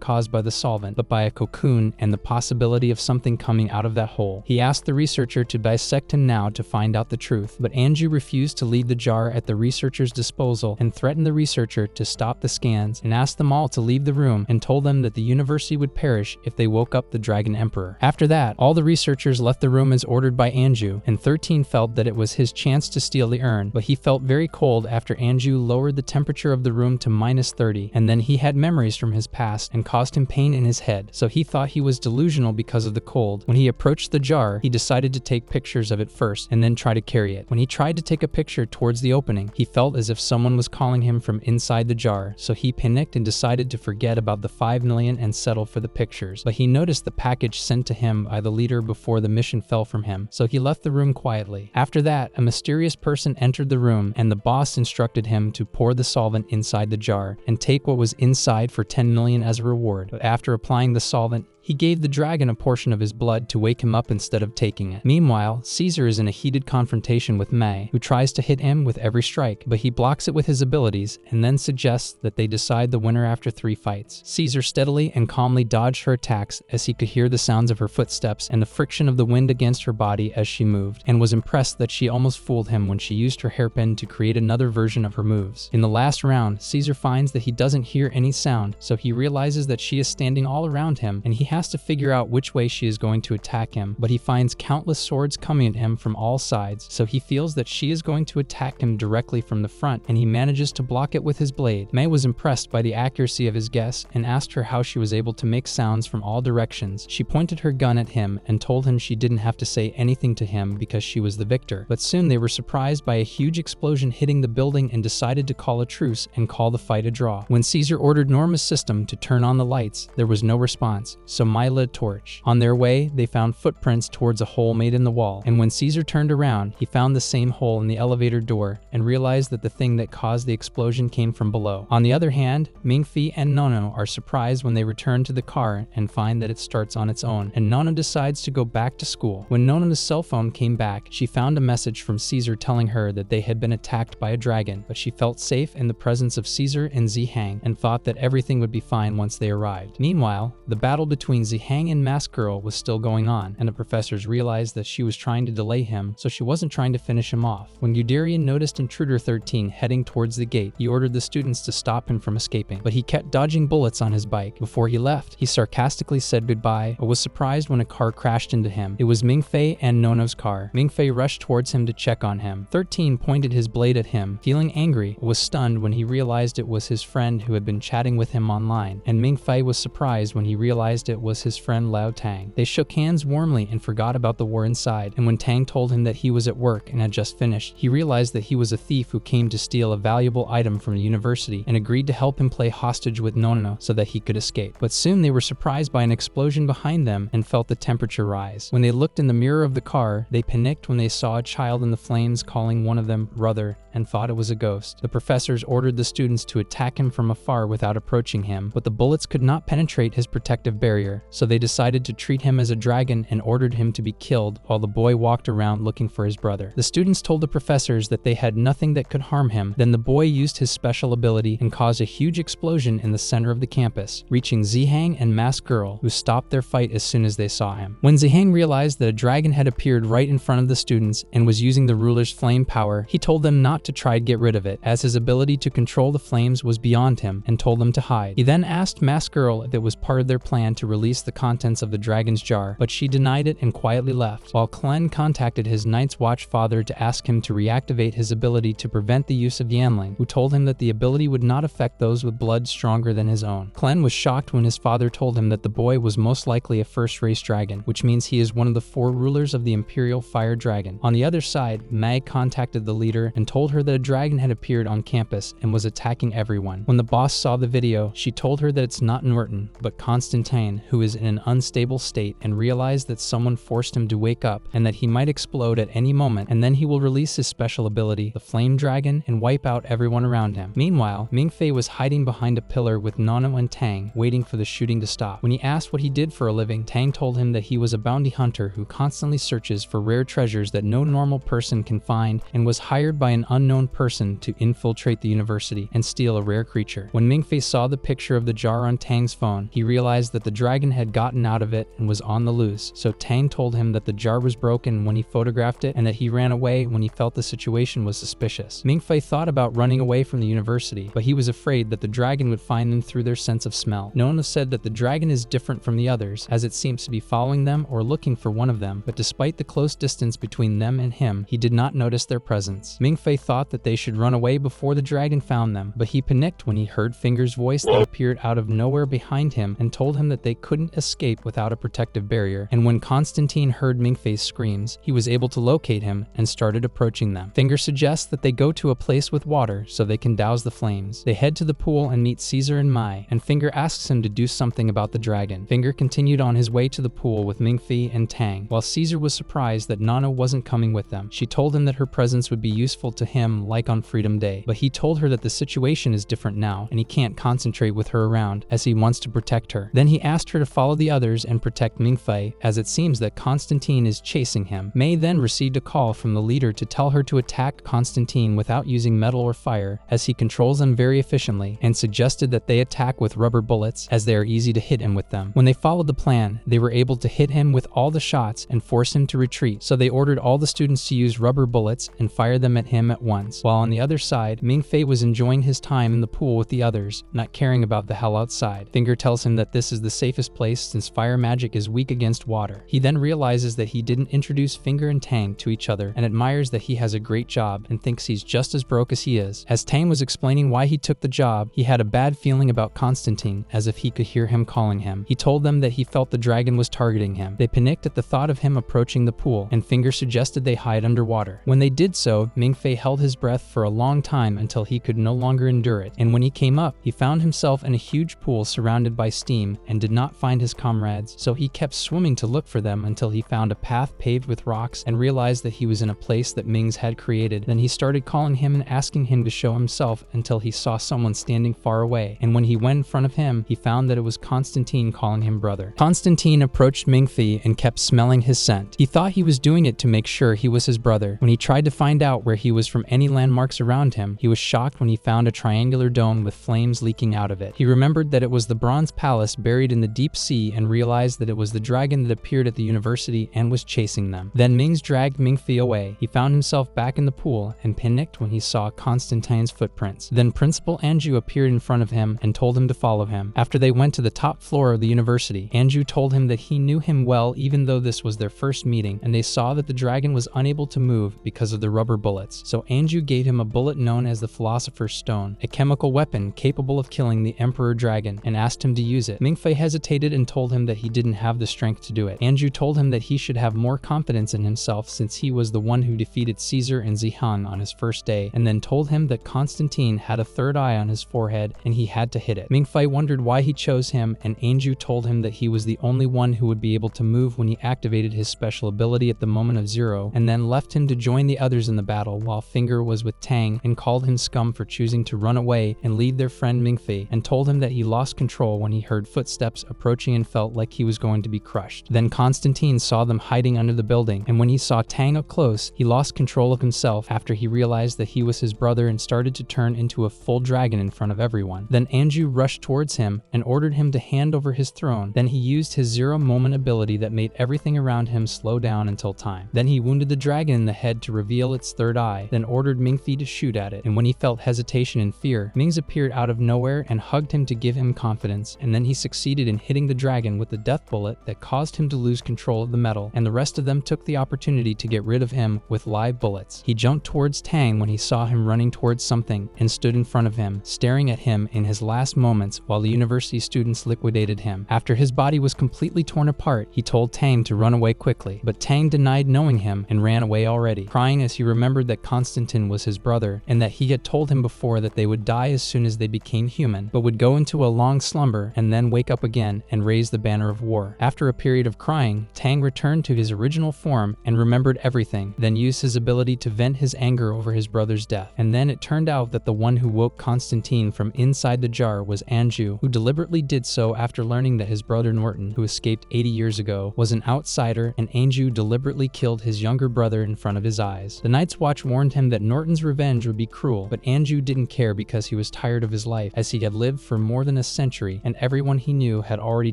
caused by the solvent, but by a cocoon and the possibility of something coming out of that hole. He asked the researcher to dissect him now to find out the truth, but Anju refused to leave the jar at the researcher's disposal and threatened the researcher to stop the scans and asked them all to leave the room and told them that the university would perish if they woke up the Dragon Emperor. After that, all the researchers left the room as ordered by Anju, and 13 felt that it was his chance to steal the urn, but he felt very cold after Anju lowered the temperature of the room to -30, and then he had memories from his past and caused him pain in his head, so he thought he was delusional because of the cold. When he approached the jar, he decided to take pictures of it first and then try to carry it. When he tried to take a picture towards the opening, he felt as if someone was calling him from inside the jar, so he panicked and decided to forget about the 5 million and settle for the pictures. But he noticed the package sent to him by the leader before the mission fell from him, so he left the room quietly. After that, a mysterious person entered the room and the boss instructed him to pour the solvent inside the jar and take what was inside for 10 million as a reward. But after applying the solvent, he gave the dragon a portion of his blood to wake him up instead of taking it. Meanwhile, Caesar is in a heated confrontation with May, who tries to hit him with every strike, but he blocks it with his abilities and then suggests that they decide the winner after 3 fights. Caesar steadily and calmly dodged her attacks as he could hear the sounds of her footsteps and the friction of the wind against her body as she moved, and was impressed that she almost fooled him when she used her hairpin to create another version of her moves. In the last round, Caesar finds that he doesn't hear any sound, so he realizes that she is standing all around him and he has to figure out which way she is going to attack him, but he finds countless swords coming at him from all sides, so he feels that she is going to attack him directly from the front, and he manages to block it with his blade. May was impressed by the accuracy of his guess and asked her how she was able to make sounds from all directions. She pointed her gun at him and told him she didn't have to say anything to him because she was the victor. But soon they were surprised by a huge explosion hitting the building and decided to call a truce and call the fight a draw. When Caesar ordered Norma's system to turn on the lights, there was no response, so May lit a torch. On their way, they found footprints towards a hole made in the wall, and when Caesar turned around, he found the same hole in the elevator door and realized that the thing that caused the explosion came from below. On the other hand, Mingfei and Nono are surprised when they return to the car and find that it starts on its own, and Nono decides to go back to school. When Nono's cell phone came back, she found a message from Caesar telling her that they had been attacked by a dragon, but she felt safe in the presence of Caesar and Zihang and thought that everything would be fine once they arrived. Meanwhile, the battle between Zihang and Mask Girl was still going on, and the professors realized that she was trying to delay him, so she wasn't trying to finish him off. When Guderian noticed Intruder 13 heading towards the gate, he ordered the students to stop him from escaping, but he kept dodging bullets on his bike. Before he left, he sarcastically said goodbye, but was surprised when a car crashed into him. It was Mingfei and Nono's car. Mingfei rushed towards him to check on him. 13 pointed his blade at him, feeling angry, but was stunned when he realized it was his friend who had been chatting with him online, and Mingfei was surprised when he realized it was his friend Lao Tang. They shook hands warmly and forgot about the war inside, and when Tang told him that he was at work and had just finished, he realized that he was a thief who came to steal a valuable item from the university and agreed to help him play hostage with Nono so that he could escape. But soon they were surprised by an explosion behind them and felt the temperature rise. When they looked in the mirror of the car, they panicked when they saw a child in the flames calling one of them brother and thought it was a ghost. The professors ordered the students to attack him from afar without approaching him, but the bullets could not penetrate his protective barrier, so they decided to treat him as a dragon and ordered him to be killed while the boy walked around looking for his brother. The students told the professors that they had nothing that could harm him. Then the boy used his special ability and caused a huge explosion in the center of the campus, reaching Zihang and Mask Girl, who stopped their fight as soon as they saw him. When Zihang realized that a dragon had appeared right in front of the students and was using the ruler's flame power, he told them not to try to get rid of it, as his ability to control the flames was beyond him, and told them to hide. He then asked Mask Girl if it was part of their plan to release release the contents of the dragon's jar, but she denied it and quietly left, while Klen contacted his Night's Watch father to ask him to reactivate his ability to prevent the use of Yanling, who told him that the ability would not affect those with blood stronger than his own. Klen was shocked when his father told him that the boy was most likely a first-race dragon, which means he is one of the 4 rulers of the Imperial Fire Dragon. On the other side, Mag contacted the leader and told her that a dragon had appeared on campus and was attacking everyone. When the boss saw the video, she told her that it's not Norton, but Constantine, who is in an unstable state, and realized that someone forced him to wake up and that he might explode at any moment, and then he will release his special ability, the Flame Dragon, and wipe out everyone around him. Meanwhile, Mingfei was hiding behind a pillar with Nano and Tang, waiting for the shooting to stop. When he asked what he did for a living, Tang told him that he was a bounty hunter who constantly searches for rare treasures that no normal person can find, and was hired by an unknown person to infiltrate the university and steal a rare creature. When Mingfei saw the picture of the jar on Tang's phone, he realized that the dragon had gotten out of it and was on the loose, so Tang told him that the jar was broken when he photographed it and that he ran away when he felt the situation was suspicious. Mingfei thought about running away from the university, but he was afraid that the dragon would find them through their sense of smell. Nona said that the dragon is different from the others, as it seems to be following them or looking for one of them, but despite the close distance between them and him, he did not notice their presence. Mingfei thought that they should run away before the dragon found them, but he panicked when he heard Finger's voice that appeared out of nowhere behind him and told him that they couldn't escape without a protective barrier, and when Constantine heard Mingfei's screams, he was able to locate him and started approaching them. Finger suggests that they go to a place with water so they can douse the flames. They head to the pool and meet Caesar and Mai, and Finger asks him to do something about the dragon. Finger continued on his way to the pool with Mingfei and Tang, while Caesar was surprised that Nana wasn't coming with them. She told him that her presence would be useful to him like on Freedom Day, but he told her that the situation is different now and he can't concentrate with her around as he wants to protect her. Then he asked her to follow the others and protect Mingfei, as it seems that Constantine is chasing him. Mei then received a call from the leader to tell her to attack Constantine without using metal or fire, as he controls them very efficiently, and suggested that they attack with rubber bullets as they are easy to hit him with them. When they followed the plan, they were able to hit him with all the shots and force him to retreat, so they ordered all the students to use rubber bullets and fire them at him at once. While on the other side, Mingfei was enjoying his time in the pool with the others, not caring about the hell outside. Finger tells him that this is the safest place since fire magic is weak against water. He then realizes that he didn't introduce Finger and Tang to each other and admires that he has a great job and thinks he's just as broke as he is. As Tang was explaining why he took the job, he had a bad feeling about Constantine, as if he could hear him calling him. He told them that he felt the dragon was targeting him. They panicked at the thought of him approaching the pool, and Finger suggested they hide underwater. When they did so, Mingfei held his breath for a long time until he could no longer endure it, and when he came up, he found himself in a huge pool surrounded by steam and did not find his comrades, so he kept swimming to look for them until he found a path paved with rocks and realized that he was in a place that Mings had created. Then he started calling him and asking him to show himself until he saw someone standing far away, and when he went in front of him, he found that it was Constantine calling him brother. Constantine approached Mingfei and kept smelling his scent. He thought he was doing it to make sure he was his brother. When he tried to find out where he was from any landmarks around him, he was shocked when he found a triangular dome with flames leaking out of it. He remembered that it was the Bronze Palace buried in the deep sea and realized that it was the dragon that appeared at the university and was chasing them. Then Mings dragged Mingfei away. He found himself back in the pool and panicked when he saw Constantine's footprints. Then Principal Anju appeared in front of him and told him to follow him. After they went to the top floor of the university, Anju told him that he knew him well even though this was their first meeting, and they saw that the dragon was unable to move because of the rubber bullets. So Anju gave him a bullet known as the Philosopher's Stone, a chemical weapon capable of killing the Emperor Dragon, and asked him to use it. Mingfei hesitated and told him that he didn't have the strength to do it. Anju told him that he should have more confidence in himself since he was the one who defeated Caesar and Zihan on his first day, and then told him that Constantine had a third eye on his forehead and he had to hit it. Mingfei wondered why he chose him, and Anju told him that he was the only one who would be able to move when he activated his special ability at the moment of zero, and then left him to join the others in the battle while Finger was with Tang, and called him scum for choosing to run away and leave their friend Mingfei, and told him that he lost control when he heard footsteps approaching and felt like he was going to be crushed. Then Constantine saw them hiding under the building, and when he saw Tang up close, he lost control of himself after he realized that he was his brother and started to turn into a full dragon in front of everyone. Then Anju rushed towards him and ordered him to hand over his throne. Then he used his zero moment ability that made everything around him slow down until time. Then he wounded the dragon in the head to reveal its third eye, then ordered Mingfei to shoot at it, and when he felt hesitation and fear, Mings appeared out of nowhere and hugged him to give him confidence, and then he succeeded in hitting hitting the dragon with the death bullet that caused him to lose control of the metal, and the rest of them took the opportunity to get rid of him with live bullets. He jumped towards Tang when he saw him running towards something and stood in front of him, staring at him in his last moments while the university students liquidated him. After his body was completely torn apart, he told Tang to run away quickly, but Tang denied knowing him and ran away already, crying as he remembered that Constantine was his brother and that he had told him before that they would die as soon as they became human, but would go into a long slumber and then wake up again and raise the banner of war. After a period of crying, Tang returned to his original form and remembered everything, then used his ability to vent his anger over his brother's death. And then it turned out that the one who woke Constantine from inside the jar was Anju, who deliberately did so after learning that his brother Norton, who escaped 80 years ago, was an outsider, and Anju deliberately killed his younger brother in front of his eyes. The Night's Watch warned him that Norton's revenge would be cruel, but Anju didn't care because he was tired of his life, as he had lived for more than a century and everyone he knew had already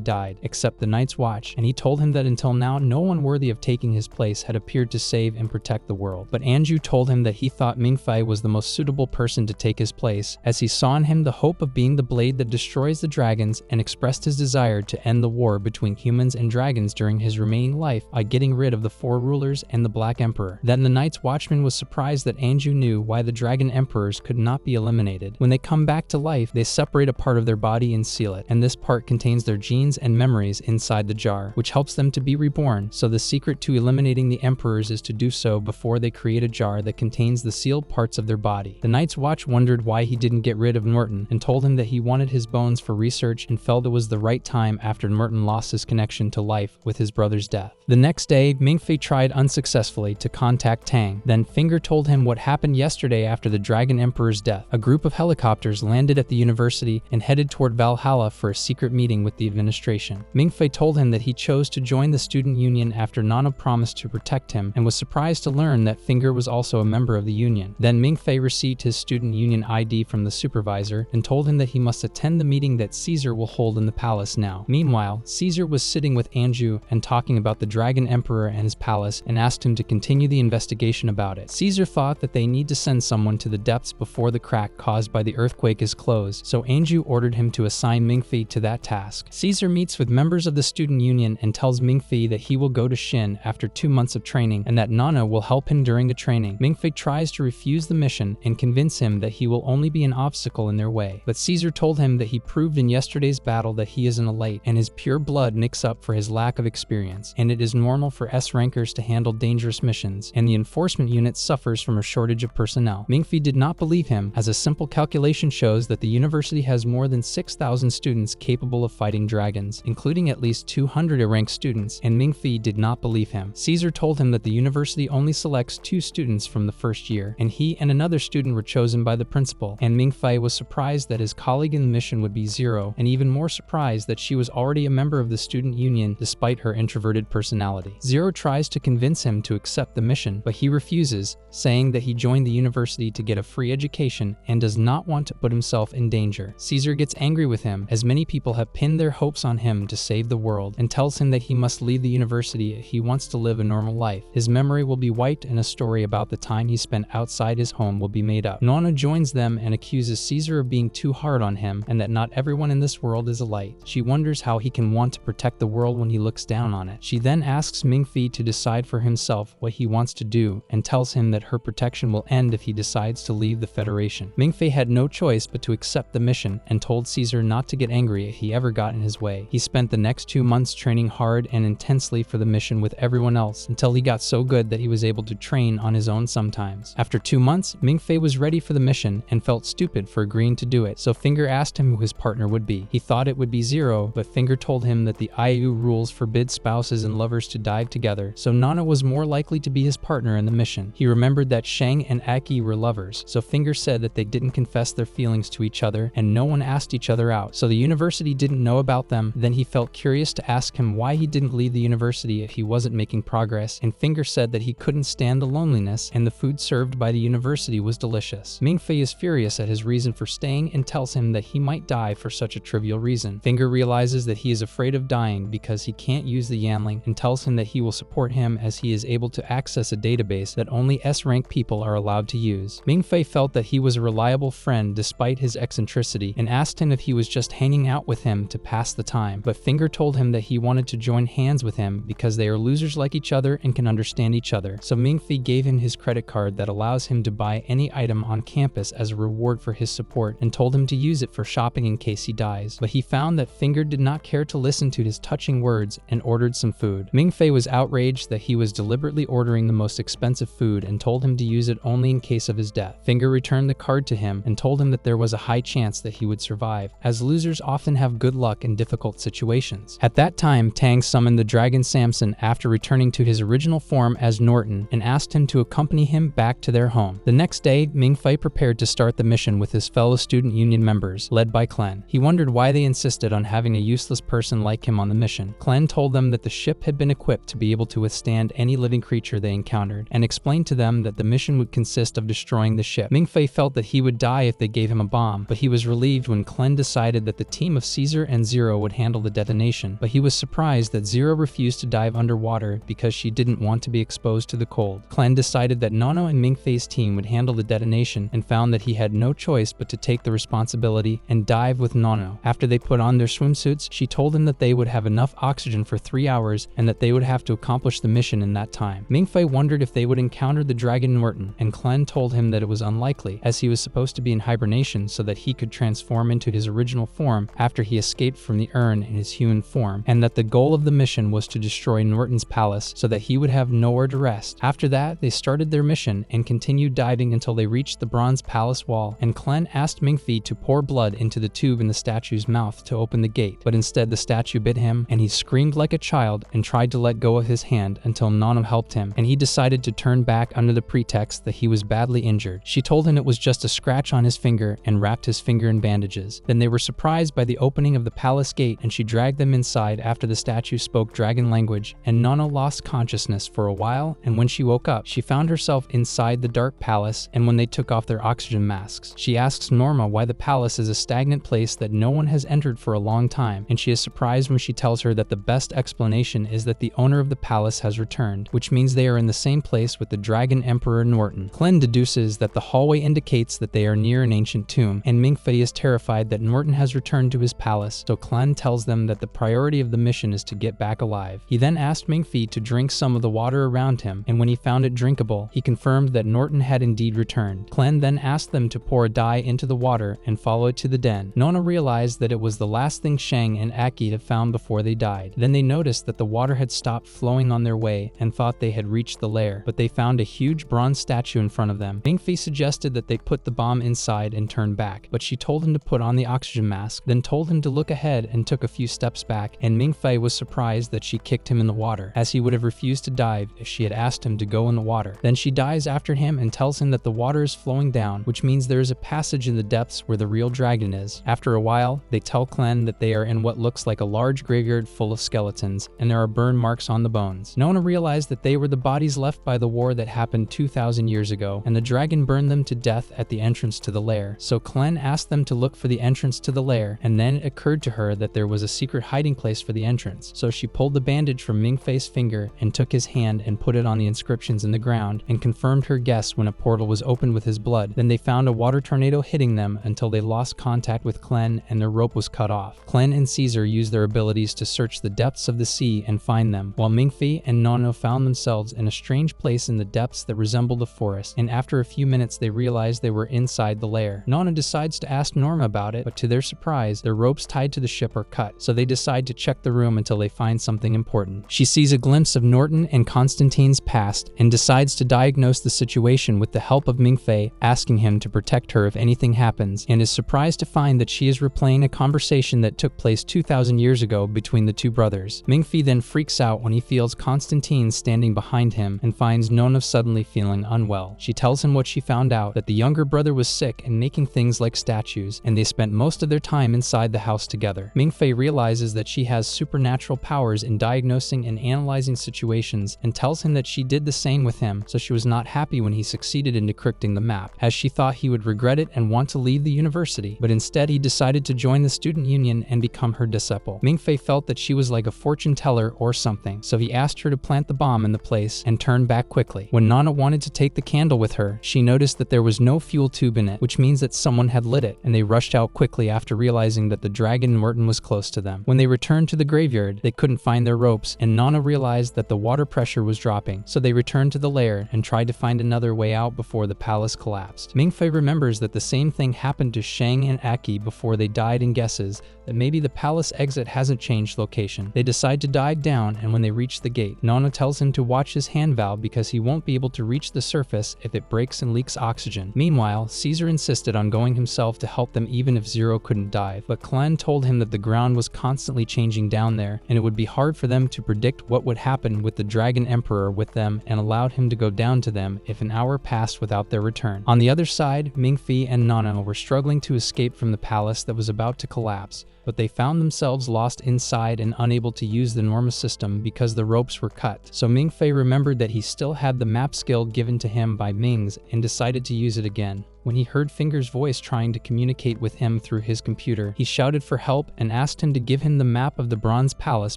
died, except the Night's Watch, and he told him that until now no one worthy of taking his place had appeared to save and protect the world. But Anju told him that he thought Mingfei was the most suitable person to take his place, as he saw in him the hope of being the blade that destroys the dragons, and expressed his desire to end the war between humans and dragons during his remaining life by getting rid of the four rulers and the Black Emperor. Then the Night's Watchman was surprised that Anju knew why the Dragon Emperors could not be eliminated. When they come back to life, they separate a part of their body and seal it, and this part contains their genes and memories inside the jar, which helps them to be reborn. So the secret to eliminating the Emperors is to do so before they create a jar that contains the sealed parts of their body. The Night's Watch wondered why he didn't get rid of Norton, and told him that he wanted his bones for research and felt it was the right time after Norton lost his connection to life with his brother's death. The next day, Mingfei tried unsuccessfully to contact Tang. Then Finger told him what happened yesterday after the Dragon Emperor's death. A group of helicopters landed at the university and headed toward Valhalla for a secret meeting with the administration. Mingfei told him that he chose to join the student union after Nana promised to protect him, and was surprised to learn that Finger was also a member of the union. Then Mingfei received his student union ID from the supervisor and told him that he must attend the meeting that Caesar will hold in the palace now. Meanwhile, Caesar was sitting with Anju and talking about the Dragon Emperor and his palace, and asked him to continue the investigation about it. Caesar thought that they need to send someone to the depths before the crack caused by the earthquake is closed, so Anju ordered him to assign Mingfei to that task. Caesar meets with members of the student union and tells Mingfei that he will go to Shin after 2 months of training and that Nana will help him during the training. Mingfei tries to refuse the mission and convince him that he will only be an obstacle in their way, but Caesar told him that he proved in yesterday's battle that he is an elite and his pure blood makes up for his lack of experience, and it is normal for S-rankers to handle dangerous missions, and the enforcement unit suffers from a shortage of personnel. Mingfei did not believe him, as a simple calculation shows that the university has more than 6,000 students capable of fighting dragons, including at least 200 A-rank students, and Mingfei did not believe him. Caesar told him that the university only selects 2 students from the first year, and he and another student were chosen by the principal, and Mingfei was surprised that his colleague in the mission would be Zero, and even more surprised that she was already a member of the student union despite her introverted personality. Zero tries to convince him to accept the mission, but he refuses, saying that he joined the university to get a free education and does not want to put himself in danger. Caesar gets angry with him, as many people have pinned their hopes on him to save the world, and tells him that he must leave the university if he wants to live a normal life. His memory will be wiped and a story about the time he spent outside his home will be made up. Nana joins them and accuses Caesar of being too hard on him and that not everyone in this world is alike. She wonders how he can want to protect the world when he looks down on it. She then asks Mingfei to decide for himself what he wants to do and tells him that her protection will end if he decides to leave the Federation. Mingfei had no choice but to accept the mission and told Caesar not to get angry if he ever got in his way. He spent the next 2 months training hard and intensely for the mission with everyone else until he got so good that he was able to train on his own sometimes. After 2 months, Mingfei was ready for the mission and felt stupid for agreeing to do it, so Finger asked him who his partner would be. He thought it would be Zero, but Finger told him that the IU rules forbid spouses and lovers to dive together, so Nana was more likely to be his partner in the mission. He remembered that Shang and Aki were lovers, so Finger said that they didn't confess their feelings to each other and no one asked each other out, so the university didn't know about them. Then he felt curious to ask him why he didn't leave the university if he wasn't making progress, and Finger said that he couldn't stand the loneliness and the food served by the university was delicious. Mingfei is furious at his reason for staying and tells him that he might die for such a trivial reason. Finger realizes that he is afraid of dying because he can't use the Yanling and tells him that he will support him as he is able to access a database that only S-rank people are allowed to use. Mingfei felt that he was a reliable friend despite his eccentricity and asked him if he was just hanging out with him to pass pass the time, but Finger told him that he wanted to join hands with him because they are losers like each other and can understand each other. So Mingfei gave him his credit card that allows him to buy any item on campus as a reward for his support and told him to use it for shopping in case he dies. But he found that Finger did not care to listen to his touching words and ordered some food. Mingfei was outraged that he was deliberately ordering the most expensive food and told him to use it only in case of his death. Finger returned the card to him and told him that there was a high chance that he would survive, as losers often have good luck in difficult situations. At that time, Tang summoned the dragon Samson after returning to his original form as Norton and asked him to accompany him back to their home. The next day, Mingfei prepared to start the mission with his fellow student union members, led by Clen. He wondered why they insisted on having a useless person like him on the mission. Clen told them that the ship had been equipped to be able to withstand any living creature they encountered, and explained to them that the mission would consist of destroying the ship. Mingfei felt that he would die if they gave him a bomb, but he was relieved when Clen decided that the team of Caesar and Zero would handle the detonation. But he was surprised that Zero refused to dive underwater because she didn't want to be exposed to the cold. Clen decided that Nono and Mingfei's team would handle the detonation and found that he had no choice but to take the responsibility and dive with Nono. After they put on their swimsuits, she told him that they would have enough oxygen for 3 hours and that they would have to accomplish the mission in that time. Mingfei wondered if they would encounter the dragon Norton, and Clen told him that it was unlikely, as he was supposed to be in hibernation so that he could transform into his original form after he escaped from the urn in his human form, and that the goal of the mission was to destroy Norton's palace so that he would have nowhere to rest. After that, they started their mission and continued diving until they reached the bronze palace wall, and Clen asked Mingfei to pour blood into the tube in the statue's mouth to open the gate, but instead the statue bit him, and he screamed like a child and tried to let go of his hand until Nono helped him, and he decided to turn back under the pretext that he was badly injured. She told him it was just a scratch on his finger and wrapped his finger in bandages. Then they were surprised by the opening of the palace gate, and she dragged them inside after the statue spoke dragon language, and Nono lost consciousness for a while, and when she woke up, she found herself inside the dark palace, and when they took off their oxygen masks, she asks Norma why the palace is a stagnant place that no one has entered for a long time, and she is surprised when she tells her that the best explanation is that the owner of the palace has returned, which means they are in the same place with the dragon emperor Norton. Clen deduces that the hallway indicates that they are near an ancient tomb, and Mingfei is terrified that Norton has returned to his palace, so Clen tells them that the priority of the mission is to get back alive. He then asked Mingfei to drink some of the water around him, and when he found it drinkable, he confirmed that Norton had indeed returned. Clen then asked them to pour a dye into the water and follow it to the den. Nona realized that it was the last thing Shang and Aki had found before they died. Then they noticed that the water had stopped flowing on their way and thought they had reached the lair, but they found a huge bronze statue in front of them. Mingfei suggested that they put the bomb inside and turn back, but she told him to put on the oxygen mask, then told him to look ahead and took a few steps back, and Mingfei was surprised that she kicked him in the water, as he would have refused to dive if she had asked him to go in the water. Then she dives after him and tells him that the water is flowing down, which means there is a passage in the depths where the real dragon is. After a while, they tell Clen that they are in what looks like a large graveyard full of skeletons, and there are burn marks on the bones. Nona realized that they were the bodies left by the war that happened 2,000 years ago, and the dragon burned them to death at the entrance to the lair. So Clen asked them to look for the entrance to the lair, and then it occurred to her that there was a secret hiding place for the entrance. So she pulled the bandage from Mingfei's finger and took his hand and put it on the inscriptions in the ground, and confirmed her guess when a portal was opened with his blood. Then they found a water tornado hitting them until they lost contact with Clen and their rope was cut off. Clen and Caesar used their abilities to search the depths of the sea and find them, while Mingfei and Nono found themselves in a strange place in the depths that resembled a forest, and after a few minutes they realized they were inside the lair. Nono decides to ask Norma about it, but to their surprise, their ropes tied to the ship are cut, so they decide to check the room until they find something important. She sees a glimpse of Norton and Constantine's past and decides to diagnose the situation with the help of Mingfei, asking him to protect her if anything happens, and is surprised to find that she is replaying a conversation that took place 2,000 years ago between the two brothers. Mingfei then freaks out when he feels Constantine standing behind him and finds Nona suddenly feeling unwell. She tells him what she found out, that the younger brother was sick and making things like statues, and they spent most of their time inside the house together. Mingfei realizes that she has supernatural powers in diagnosing and analyzing situations and tells him that she did the same with him, so she was not happy when he succeeded in decrypting the map, as she thought he would regret it and want to leave the university, but instead he decided to join the student union and become her disciple. Mingfei felt that she was like a fortune teller or something, so he asked her to plant the bomb in the place and turn back quickly. When Nana wanted to take the candle with her, she noticed that there was no fuel tube in it, which means that someone had lit it, and they rushed out quickly after realizing that the dragon Norton was close to them. When they returned to the graveyard, they couldn't find their ropes, and Nana realized that the water pressure was dropping, so they returned to the lair and tried to find another way out before the palace collapsed. Mingfei remembers that the same thing happened to Shang and Aki before they died and guesses that maybe the palace exit hasn't changed location. They decide to dive down, and when they reach the gate, Nana tells him to watch his hand valve because he won't be able to reach the surface if it breaks and leaks oxygen. Meanwhile, Caesar insisted on going himself to help them even if Zero couldn't dive, but Clan told him that the ground was constantly changing down there and it would be hard for them to predict what would happen with the Dragon Emperor with them, and allowed him to go down to them if an hour passed without their return. On the other side, Mingfei and Nana were struggling to escape from the palace that was about to collapse, but they found themselves lost inside and unable to use the Norma system because the ropes were cut. So Mingfei remembered that he still had the map skill given to him by Ming's and decided to use it again. When he heard Finger's voice trying to communicate with him through his computer, he shouted for help and asked him to give him the map of the Bronze Palace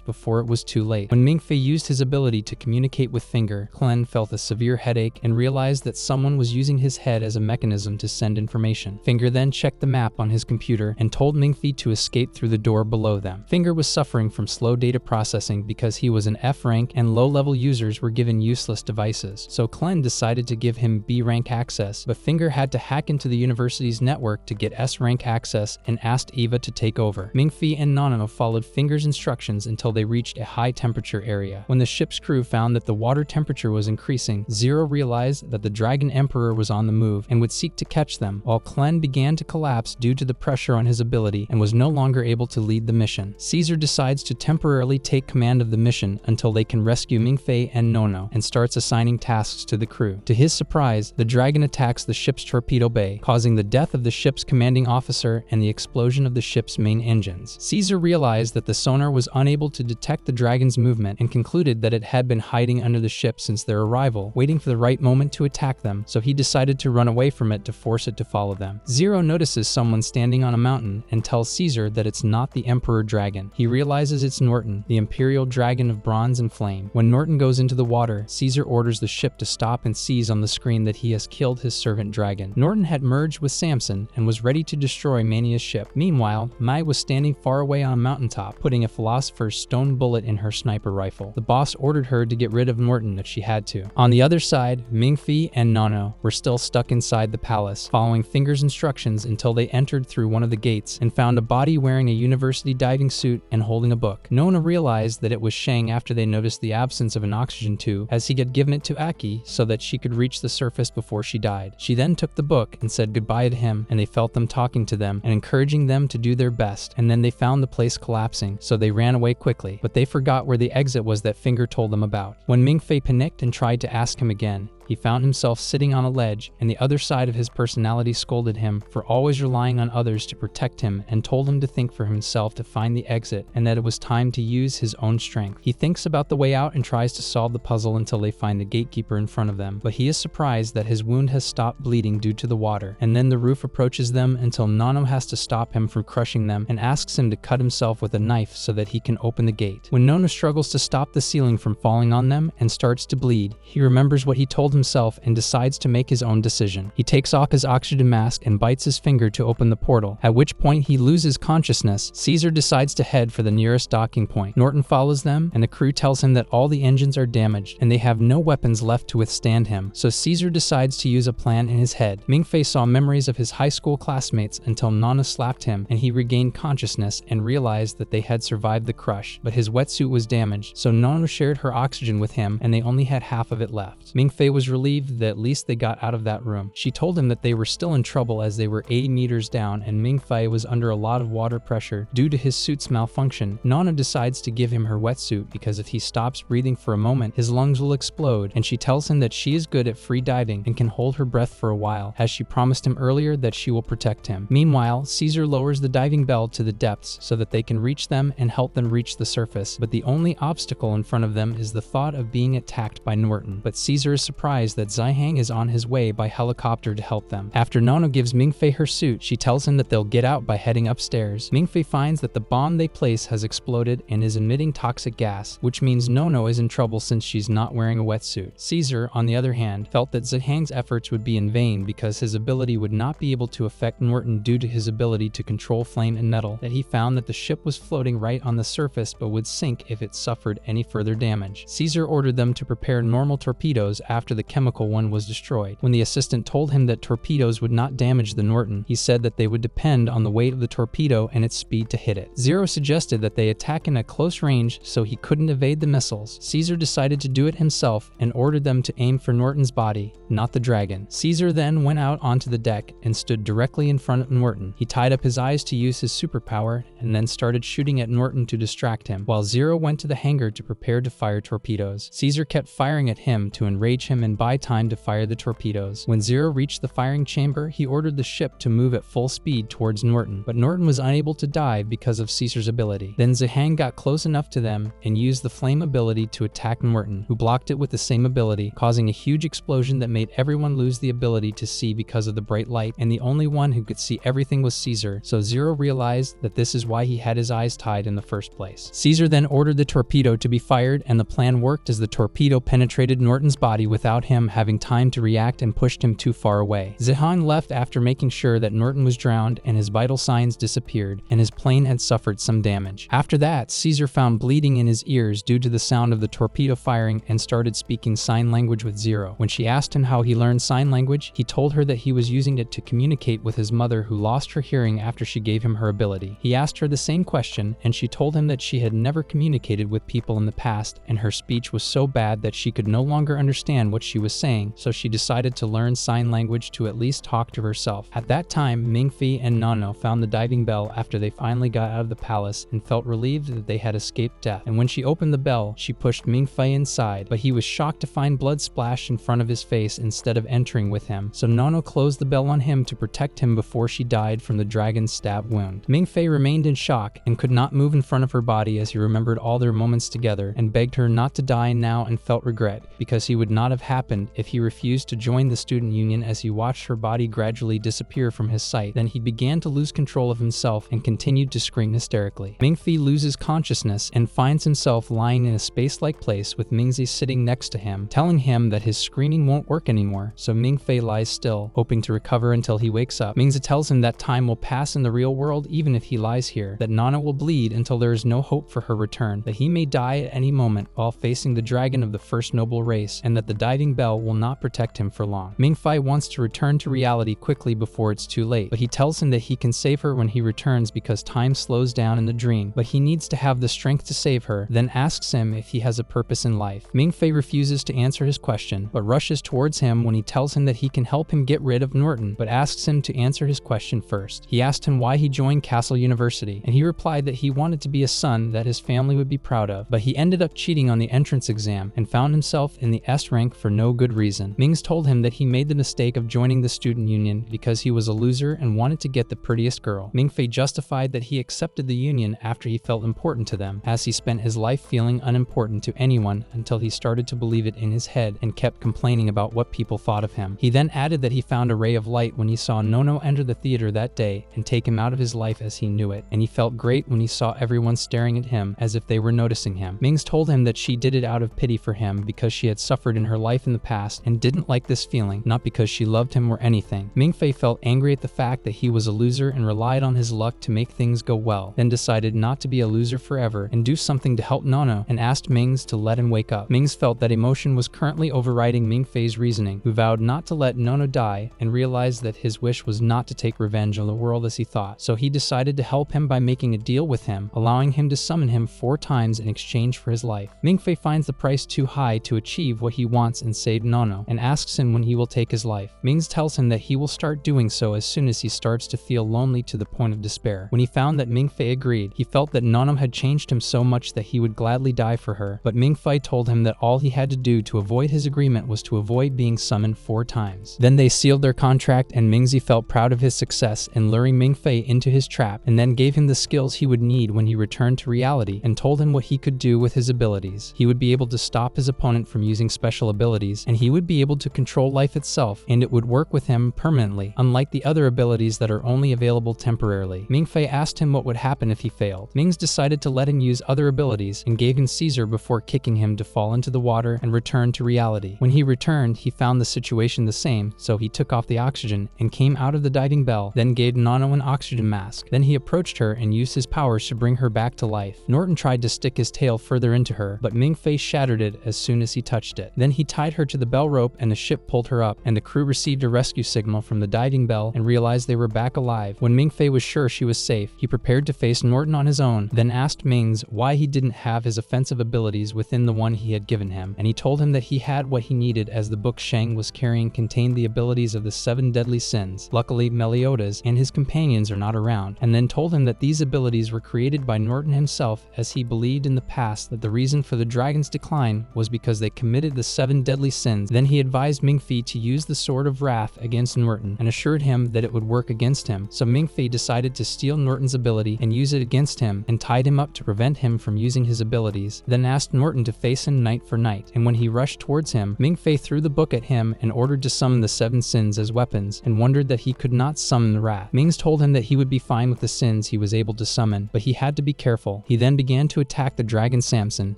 before it was too late. When Mingfei used his ability to communicate with Finger, Clan felt a severe headache and realized that someone was using his head as a mechanism to send information. Finger then checked the map on his computer and told Mingfei to escape through the door below them. Finger was suffering from slow data processing because he was an F rank and low-level users were given useless devices, so Clan decided to give him B rank access, but Finger had to hack into the university's network to get S rank access and asked Eva to take over. Mingfei and Nana followed Finger's instructions until they reached a high temperature area. When the ship's crew found that the water temperature was increasing, Zero realized that the Dragon Emperor was on the move and would seek to catch them, while Clan began to collapse due to the pressure on his ability and was no longer able to lead the mission. Caesar decides to temporarily take command of the mission until they can rescue Mingfei and Nono, and starts assigning tasks to the crew. To his surprise, the dragon attacks the ship's torpedo bay, causing the death of the ship's commanding officer and the explosion of the ship's main engines. Caesar realized that the sonar was unable to detect the dragon's movement and concluded that it had been hiding under the ship since their arrival, waiting for the right moment to attack them, so he decided to run away from it to force it to follow them. Zero notices someone standing on a mountain and tells Caesar that it's not the Emperor Dragon. He realizes it's Norton, the Imperial Dragon of bronze and flame. When Norton goes into the water, Caesar orders the ship to stop and sees on the screen that he has killed his servant dragon. Norton had merged with Samson and was ready to destroy Mania's ship. Meanwhile, Mai was standing far away on a mountaintop, putting a philosopher's stone bullet in her sniper rifle. The boss ordered her to get rid of Norton if she had to. On the other side, Mingfei and Nano were still stuck inside the palace, following Finger's instructions until they entered through one of the gates and found a body wearing a university diving suit and holding a book. Nona realized that it was Shang after they noticed the absence of an oxygen tube, as he had given it to Aki so that she could reach the surface before she died. She then took the book and said goodbye to him, and they felt them talking to them and encouraging them to do their best, and then they found the place collapsing, so they ran away quickly, but they forgot where the exit was that Finger told them about. When Mingfei panicked and tried to ask him again, he found himself sitting on a ledge, and the other side of his personality scolded him for always relying on others to protect him and told him to think for himself to find the exit and that it was time to use his own strength. He thinks about the way out and tries to solve the puzzle until they find the gatekeeper in front of them, but he is surprised that his wound has stopped bleeding due to the water, and then the roof approaches them until Nano has to stop him from crushing them and asks him to cut himself with a knife so that he can open the gate. When Nano struggles to stop the ceiling from falling on them and starts to bleed, he remembers what he told himself and decides to make his own decision. He takes off his oxygen mask and bites his finger to open the portal, at which point he loses consciousness. Caesar decides to head for the nearest docking point. Norton follows them, and the crew tells him that all the engines are damaged and they have no weapons left to withstand him, so Caesar decides to use a plan in his head. Mingfei saw memories of his high school classmates until Nana slapped him and he regained consciousness and realized that they had survived the crush, but his wetsuit was damaged, so Nana shared her oxygen with him and they only had half of it left. Mingfei was relieved that at least they got out of that room. She told him that they were still in trouble as they were 80 meters down and Mingfei was under a lot of water pressure due to his suit's malfunction. Nana decides to give him her wetsuit because if he stops breathing for a moment, his lungs will explode, and she tells him that she is good at free diving and can hold her breath for a while, as she promised him earlier that she will protect him. Meanwhile, Caesar lowers the diving bell to the depths so that they can reach them and help them reach the surface, but the only obstacle in front of them is the thought of being attacked by Norton. But Caesar is surprised surprised that Zihang is on his way by helicopter to help them. After Nono gives Mingfei her suit, she tells him that they'll get out by heading upstairs. Mingfei finds that the bomb they place has exploded and is emitting toxic gas, which means Nono is in trouble since she's not wearing a wetsuit. Caesar, on the other hand, felt that Zihang's efforts would be in vain because his ability would not be able to affect Norton due to his ability to control flame and metal, that he found that the ship was floating right on the surface but would sink if it suffered any further damage. Caesar ordered them to prepare normal torpedoes after the chemical one was destroyed. When the assistant told him that torpedoes would not damage the Norton, he said that they would depend on the weight of the torpedo and its speed to hit it. Zero suggested that they attack in a close range so he couldn't evade the missiles. Caesar decided to do it himself and ordered them to aim for Norton's body, not the dragon. Caesar then went out onto the deck and stood directly in front of Norton. He tied up his eyes to use his superpower and then started shooting at Norton to distract him, while Zero went to the hangar to prepare to fire torpedoes. Caesar kept firing at him to enrage him and buy time to fire the torpedoes. When Zero reached the firing chamber, he ordered the ship to move at full speed towards Norton, but Norton was unable to dive because of Caesar's ability. Then Zihang got close enough to them and used the flame ability to attack Norton, who blocked it with the same ability, causing a huge explosion that made everyone lose the ability to see because of the bright light, and the only one who could see everything was Caesar, so Zero realized that this is why he had his eyes tied in the first place. Caesar then ordered the torpedo to be fired, and the plan worked as the torpedo penetrated Norton's body without him having time to react and pushed him too far away. Zihang left after making sure that Norton was drowned and his vital signs disappeared, and his plane had suffered some damage. After that, Caesar found bleeding in his ears due to the sound of the torpedo firing and started speaking sign language with Zero. When she asked him how he learned sign language, he told her that he was using it to communicate with his mother, who lost her hearing after she gave him her ability. He asked her the same question, and she told him that she had never communicated with people in the past, and her speech was so bad that she could no longer understand what she was saying, so she decided to learn sign language to at least talk to herself. At that time, Mingfei and Nono found the diving bell after they finally got out of the palace and felt relieved that they had escaped death. And when she opened the bell, she pushed Mingfei inside, but he was shocked to find blood splashed in front of his face instead of entering with him, so Nono closed the bell on him to protect him before she died from the dragon's stab wound. Mingfei remained in shock and could not move in front of her body as he remembered all their moments together and begged her not to die now, and felt regret because he would not have happened if he refused to join the student union. As he watched her body gradually disappear from his sight, then he began to lose control of himself and continued to scream hysterically. Mingfei loses consciousness and finds himself lying in a space-like place with Mingzi sitting next to him, telling him that his screaming won't work anymore, so Mingfei lies still, hoping to recover until he wakes up. Mingzi tells him that time will pass in the real world even if he lies here, that Nana will bleed until there is no hope for her return, that he may die at any moment while facing the dragon of the first noble race, and that the diving bell will not protect him for long. Mingfei wants to return to reality quickly before it's too late, but he tells him that he can save her when he returns because time slows down in the dream, but he needs to have the strength to save her, then asks him if he has a purpose in life. Mingfei refuses to answer his question, but rushes towards him when he tells him that he can help him get rid of Norton, but asks him to answer his question first. He asked him why he joined Castle University, and he replied that he wanted to be a son that his family would be proud of, but he ended up cheating on the entrance exam and found himself in the S rank for no good reason. Mings told him that he made the mistake of joining the student union because he was a loser and wanted to get the prettiest girl. Mingfei justified that he accepted the union after he felt important to them, as he spent his life feeling unimportant to anyone until he started to believe it in his head and kept complaining about what people thought of him. He then added that he found a ray of light when he saw Nono enter the theater that day and take him out of his life as he knew it, and he felt great when he saw everyone staring at him as if they were noticing him. Mings told him that she did it out of pity for him because she had suffered in her life in the past and didn't like this feeling, not because she loved him or anything. Mingfei felt angry at the fact that he was a loser and relied on his luck to make things go well, then decided not to be a loser forever and do something to help Nono, and asked Mings to let him wake up. Mings felt that emotion was currently overriding Mingfei's reasoning, who vowed not to let Nono die and realized that his wish was not to take revenge on the world as he thought, so he decided to help him by making a deal with him, allowing him to summon him 4 times in exchange for his life. Mingfei finds the price too high to achieve what he wants and save Nono, and asks him when he will take his life. Mings tells him that he will start doing so as soon as he starts to feel lonely to the point of despair. When he found that Mingfei agreed, he felt that Nono had changed him so much that he would gladly die for her, but Mingfei told him that all he had to do to avoid his agreement was to avoid being summoned 4 times. Then they sealed their contract, and Mingzi felt proud of his success in luring Mingfei into his trap, and then gave him the skills he would need when he returned to reality, and told him what he could do with his abilities. He would be able to stop his opponent from using special abilities abilities, and he would be able to control life itself, and it would work with him permanently, unlike the other abilities that are only available temporarily. Ming-Fei asked him what would happen if he failed. Mings decided to let him use other abilities and gave him Caesar before kicking him to fall into the water and return to reality. When he returned, he found the situation the same, so he took off the oxygen and came out of the diving bell, then gave Nano an oxygen mask. Then he approached her and used his powers to bring her back to life. Norton tried to stick his tail further into her, but Ming-Fei shattered it as soon as he touched it. Then he tied her to the bell rope and the ship pulled her up, and the crew received a rescue signal from the diving bell and realized they were back alive. When Ming-Fei was sure she was safe, he prepared to face Norton on his own, then asked Mings why he didn't have his offensive abilities within the one he had given him, and he told him that he had what he needed as the book Shang was carrying contained the abilities of the 7 deadly sins. Luckily, Meliodas and his companions are not around, and then told him that these abilities were created by Norton himself, as he believed in the past that the reason for the dragon's decline was because they committed the 7 deadly sins. Then he advised Ming-Fei to use the Sword of Wrath against Norton and assured him that it would work against him, so Ming-Fei decided to steal Norton's ability and use it against him, and tied him up to prevent him from using his abilities, then asked Norton to face him night for night. And when he rushed towards him, Ming-Fei threw the book at him and ordered to summon the 7 sins as weapons, and wondered that he could not summon the wrath. Mings told him that he would be fine with the sins he was able to summon, but he had to be careful. He then began to attack the dragon Samson,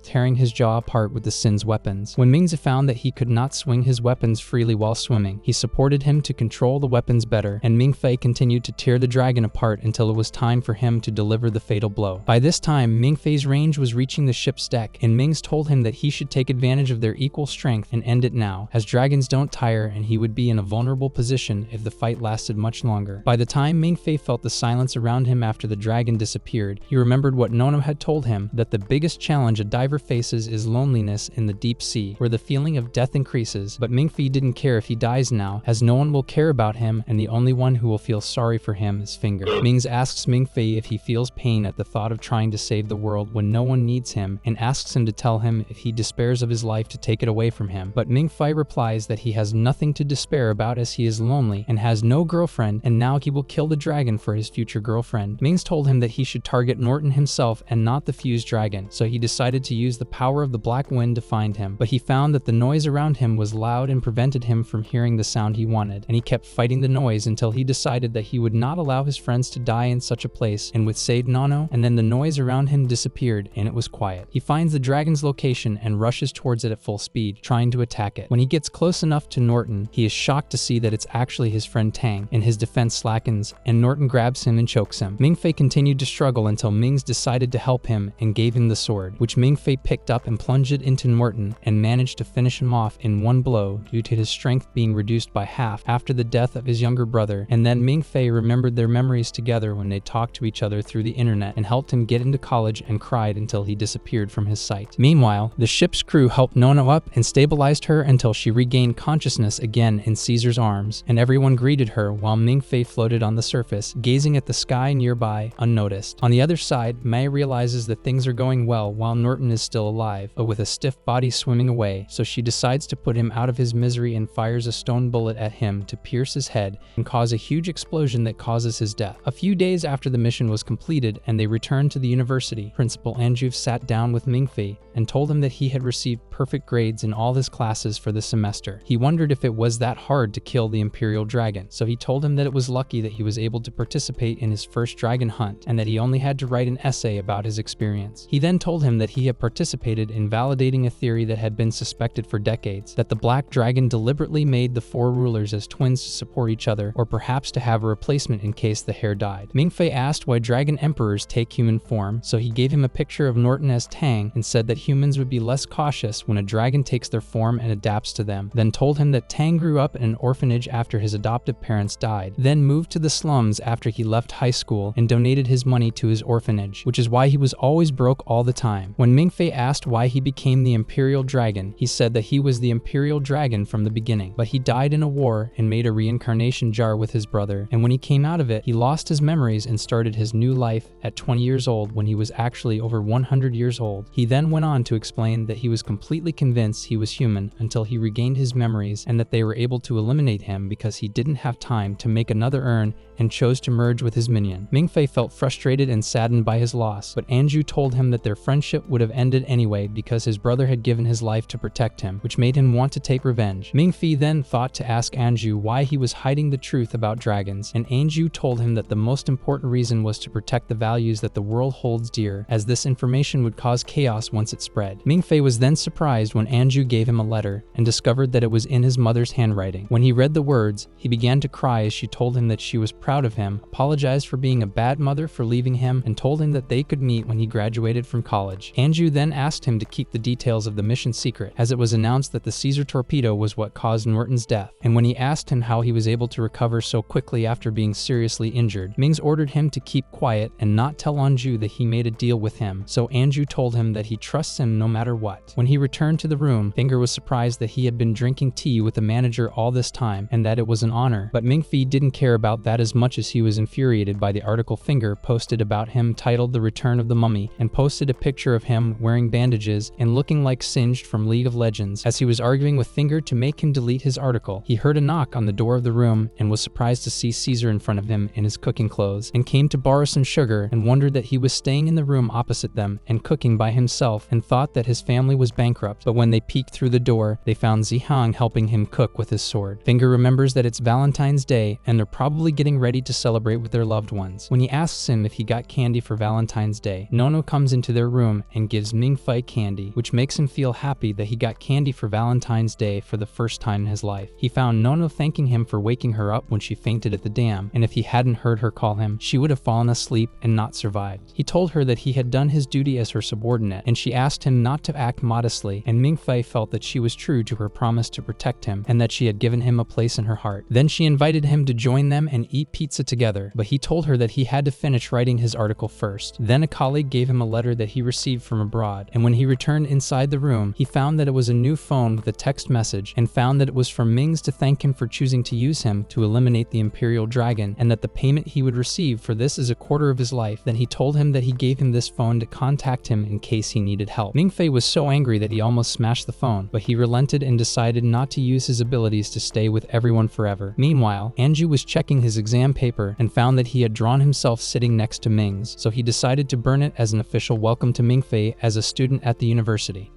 tearing his jaw apart with the sin's weapons. When Mings found that he could not swing his weapons freely while swimming, he supported him to control the weapons better, and Ming-Fei continued to tear the dragon apart until it was time for him to deliver the fatal blow. By this time, Ming-Fei's range was reaching the ship's deck, and Mings told him that he should take advantage of their equal strength and end it now, as dragons don't tire and he would be in a vulnerable position if the fight lasted much longer. By the time Ming-Fei felt the silence around him after the dragon disappeared, he remembered what Nono had told him, that the biggest challenge a diver faces is loneliness in the deep sea, where the feeling of death increases. But Ming-Fei didn't care if he dies now, as no one will care about him, and the only one who will feel sorry for him is Finger. Mings asks Ming-Fei if he feels pain at the thought of trying to save the world when no one needs him, and asks him to tell him if he despairs of his life to take it away from him. But Ming-Fei replies that he has nothing to despair about, as he is lonely and has no girlfriend, and now he will kill the dragon for his future girlfriend. Mings told him that he should target Norton himself and not the fused dragon, so he decided to use the power of the black wind to find him. But he found that the noise around him was loud and prevented him from hearing the sound he wanted, and he kept fighting the noise until he decided that he would not allow his friends to die in such a place, and would save Nano, and then the noise around him disappeared and it was quiet. He finds the dragon's location and rushes towards it at full speed, trying to attack it. When he gets close enough to Norton, he is shocked to see that it's actually his friend Tang, and his defense slackens, and Norton grabs him and chokes him. Ming-Fei continued to struggle until Mings decided to help him and gave him the sword, which Ming-Fei picked up and plunged it into Norton and managed to finish him off in one blow due to his strength being reduced by half after the death of his younger brother. And then Ming-Fei remembered their memories together when they talked to each other through the internet, and helped him get into college and cried until he disappeared from his sight. Meanwhile, the ship's crew helped Nono up and stabilized her until she regained consciousness again in Caesar's arms, and everyone greeted her while Ming-Fei floated on the surface, gazing at the sky nearby, unnoticed. On the other side, Mei realizes that things are going well while Norton is still alive, but with a stiff body swimming away, so she decides to put him out of his misery and fires a stone bullet at him to pierce his head and cause a huge explosion that causes his death. A few days after the mission was completed and they returned to the university, Principal Anjuv sat down with Ming-Fei and told him that he had received perfect grades in all his classes for the semester. He wondered if it was that hard to kill the Imperial Dragon, so he told him that it was lucky that he was able to participate in his first dragon hunt and that he only had to write an essay about his experience. He then told him that he had participated in validating a theory that had been suspected for decades, that the Black Dragon deliberately made the 4 rulers as twins to support each other, or perhaps to have a replacement in case the heir died. Ming-Fei asked why dragon emperors take human form, so he gave him a picture of Norton as Tang and said that humans would be less cautious when a dragon takes their form and adapts to them, then told him that Tang grew up in an orphanage after his adoptive parents died, then moved to the slums after he left high school and donated his money to his orphanage, which is why he was always broke all the time. When Ming-Fei asked why he became the Imperial Dragon, he said that he was the Imperial Dragon from the beginning, but he died in a war and made a reincarnation jar with his brother, and when he came out of it, he lost his memories and started his new life at 20 years old when he was actually over 100 years old. He then went on to explain that he was completely convinced he was human until he regained his memories, and that they were able to eliminate him because he didn't have time to make another urn and chose to merge with his minion. Ming-Fei felt frustrated and saddened by his loss, but Anju told him that their friendship would have ended anyway because his brother had given his life to protect him, which which made him want to take revenge. Mingfei then thought to ask Anju why he was hiding the truth about dragons, and Anju told him that the most important reason was to protect the values that the world holds dear, as this information would cause chaos once it spread. Mingfei was then surprised when Anju gave him a letter and discovered that it was in his mother's handwriting. When he read the words, he began to cry as she told him that she was proud of him, apologized for being a bad mother for leaving him, and told him that they could meet when he graduated from college. Anju then asked him to keep the details of the mission secret, as it was announced that the Caesar torpedo was what caused Norton's death. And when he asked him how he was able to recover so quickly after being seriously injured, Mings ordered him to keep quiet and not tell Anju that he made a deal with him, so Anju told him that he trusts him no matter what. When he returned to the room, Finger was surprised that he had been drinking tea with the manager all this time and that it was an honor, but Mingfei didn't care about that as much as he was infuriated by the article Finger posted about him titled The Return of the Mummy, and posted a picture of him wearing bandages and looking like Singed from League of Legends. As he was arguing with Finger to make him delete his article, he heard a knock on the door of the room and was surprised to see Caesar in front of him in his cooking clothes, and came to borrow some sugar and wondered that he was staying in the room opposite them and cooking by himself, and thought that his family was bankrupt. But when they peeked through the door, they found Zihang helping him cook with his sword. Finger remembers that it's Valentine's Day and they're probably getting ready to celebrate with their loved ones. When he asks him if he got candy for Valentine's Day, Nono comes into their room and gives Mingfei candy, which makes him feel happy that he got candy for Valentine's Day for the first time in his life. He found Nono thanking him for waking her up when she fainted at the dam, and if he hadn't heard her call him, she would have fallen asleep and not survived. He told her that he had done his duty as her subordinate, and she asked him not to act modestly, and Mingfei felt that she was true to her promise to protect him and that she had given him a place in her heart. Then she invited him to join them and eat pizza together, but he told her that he had to finish writing his article first. Then a colleague gave him a letter that he received from abroad, and when he returned inside the room, he found that it was a new phone with a text message, and found that it was from Mings to thank him for choosing to use him to eliminate the Imperial Dragon, and that the payment he would receive for this is a quarter of his life. Then he told him that he gave him this phone to contact him in case he needed help. Mingfei was so angry that he almost smashed the phone, but he relented and decided not to use his abilities to stay with everyone forever. Meanwhile, Anju was checking his exam paper and found that he had drawn himself sitting next to Mings, so he decided to burn it as an official welcome to Mingfei as a student at the university.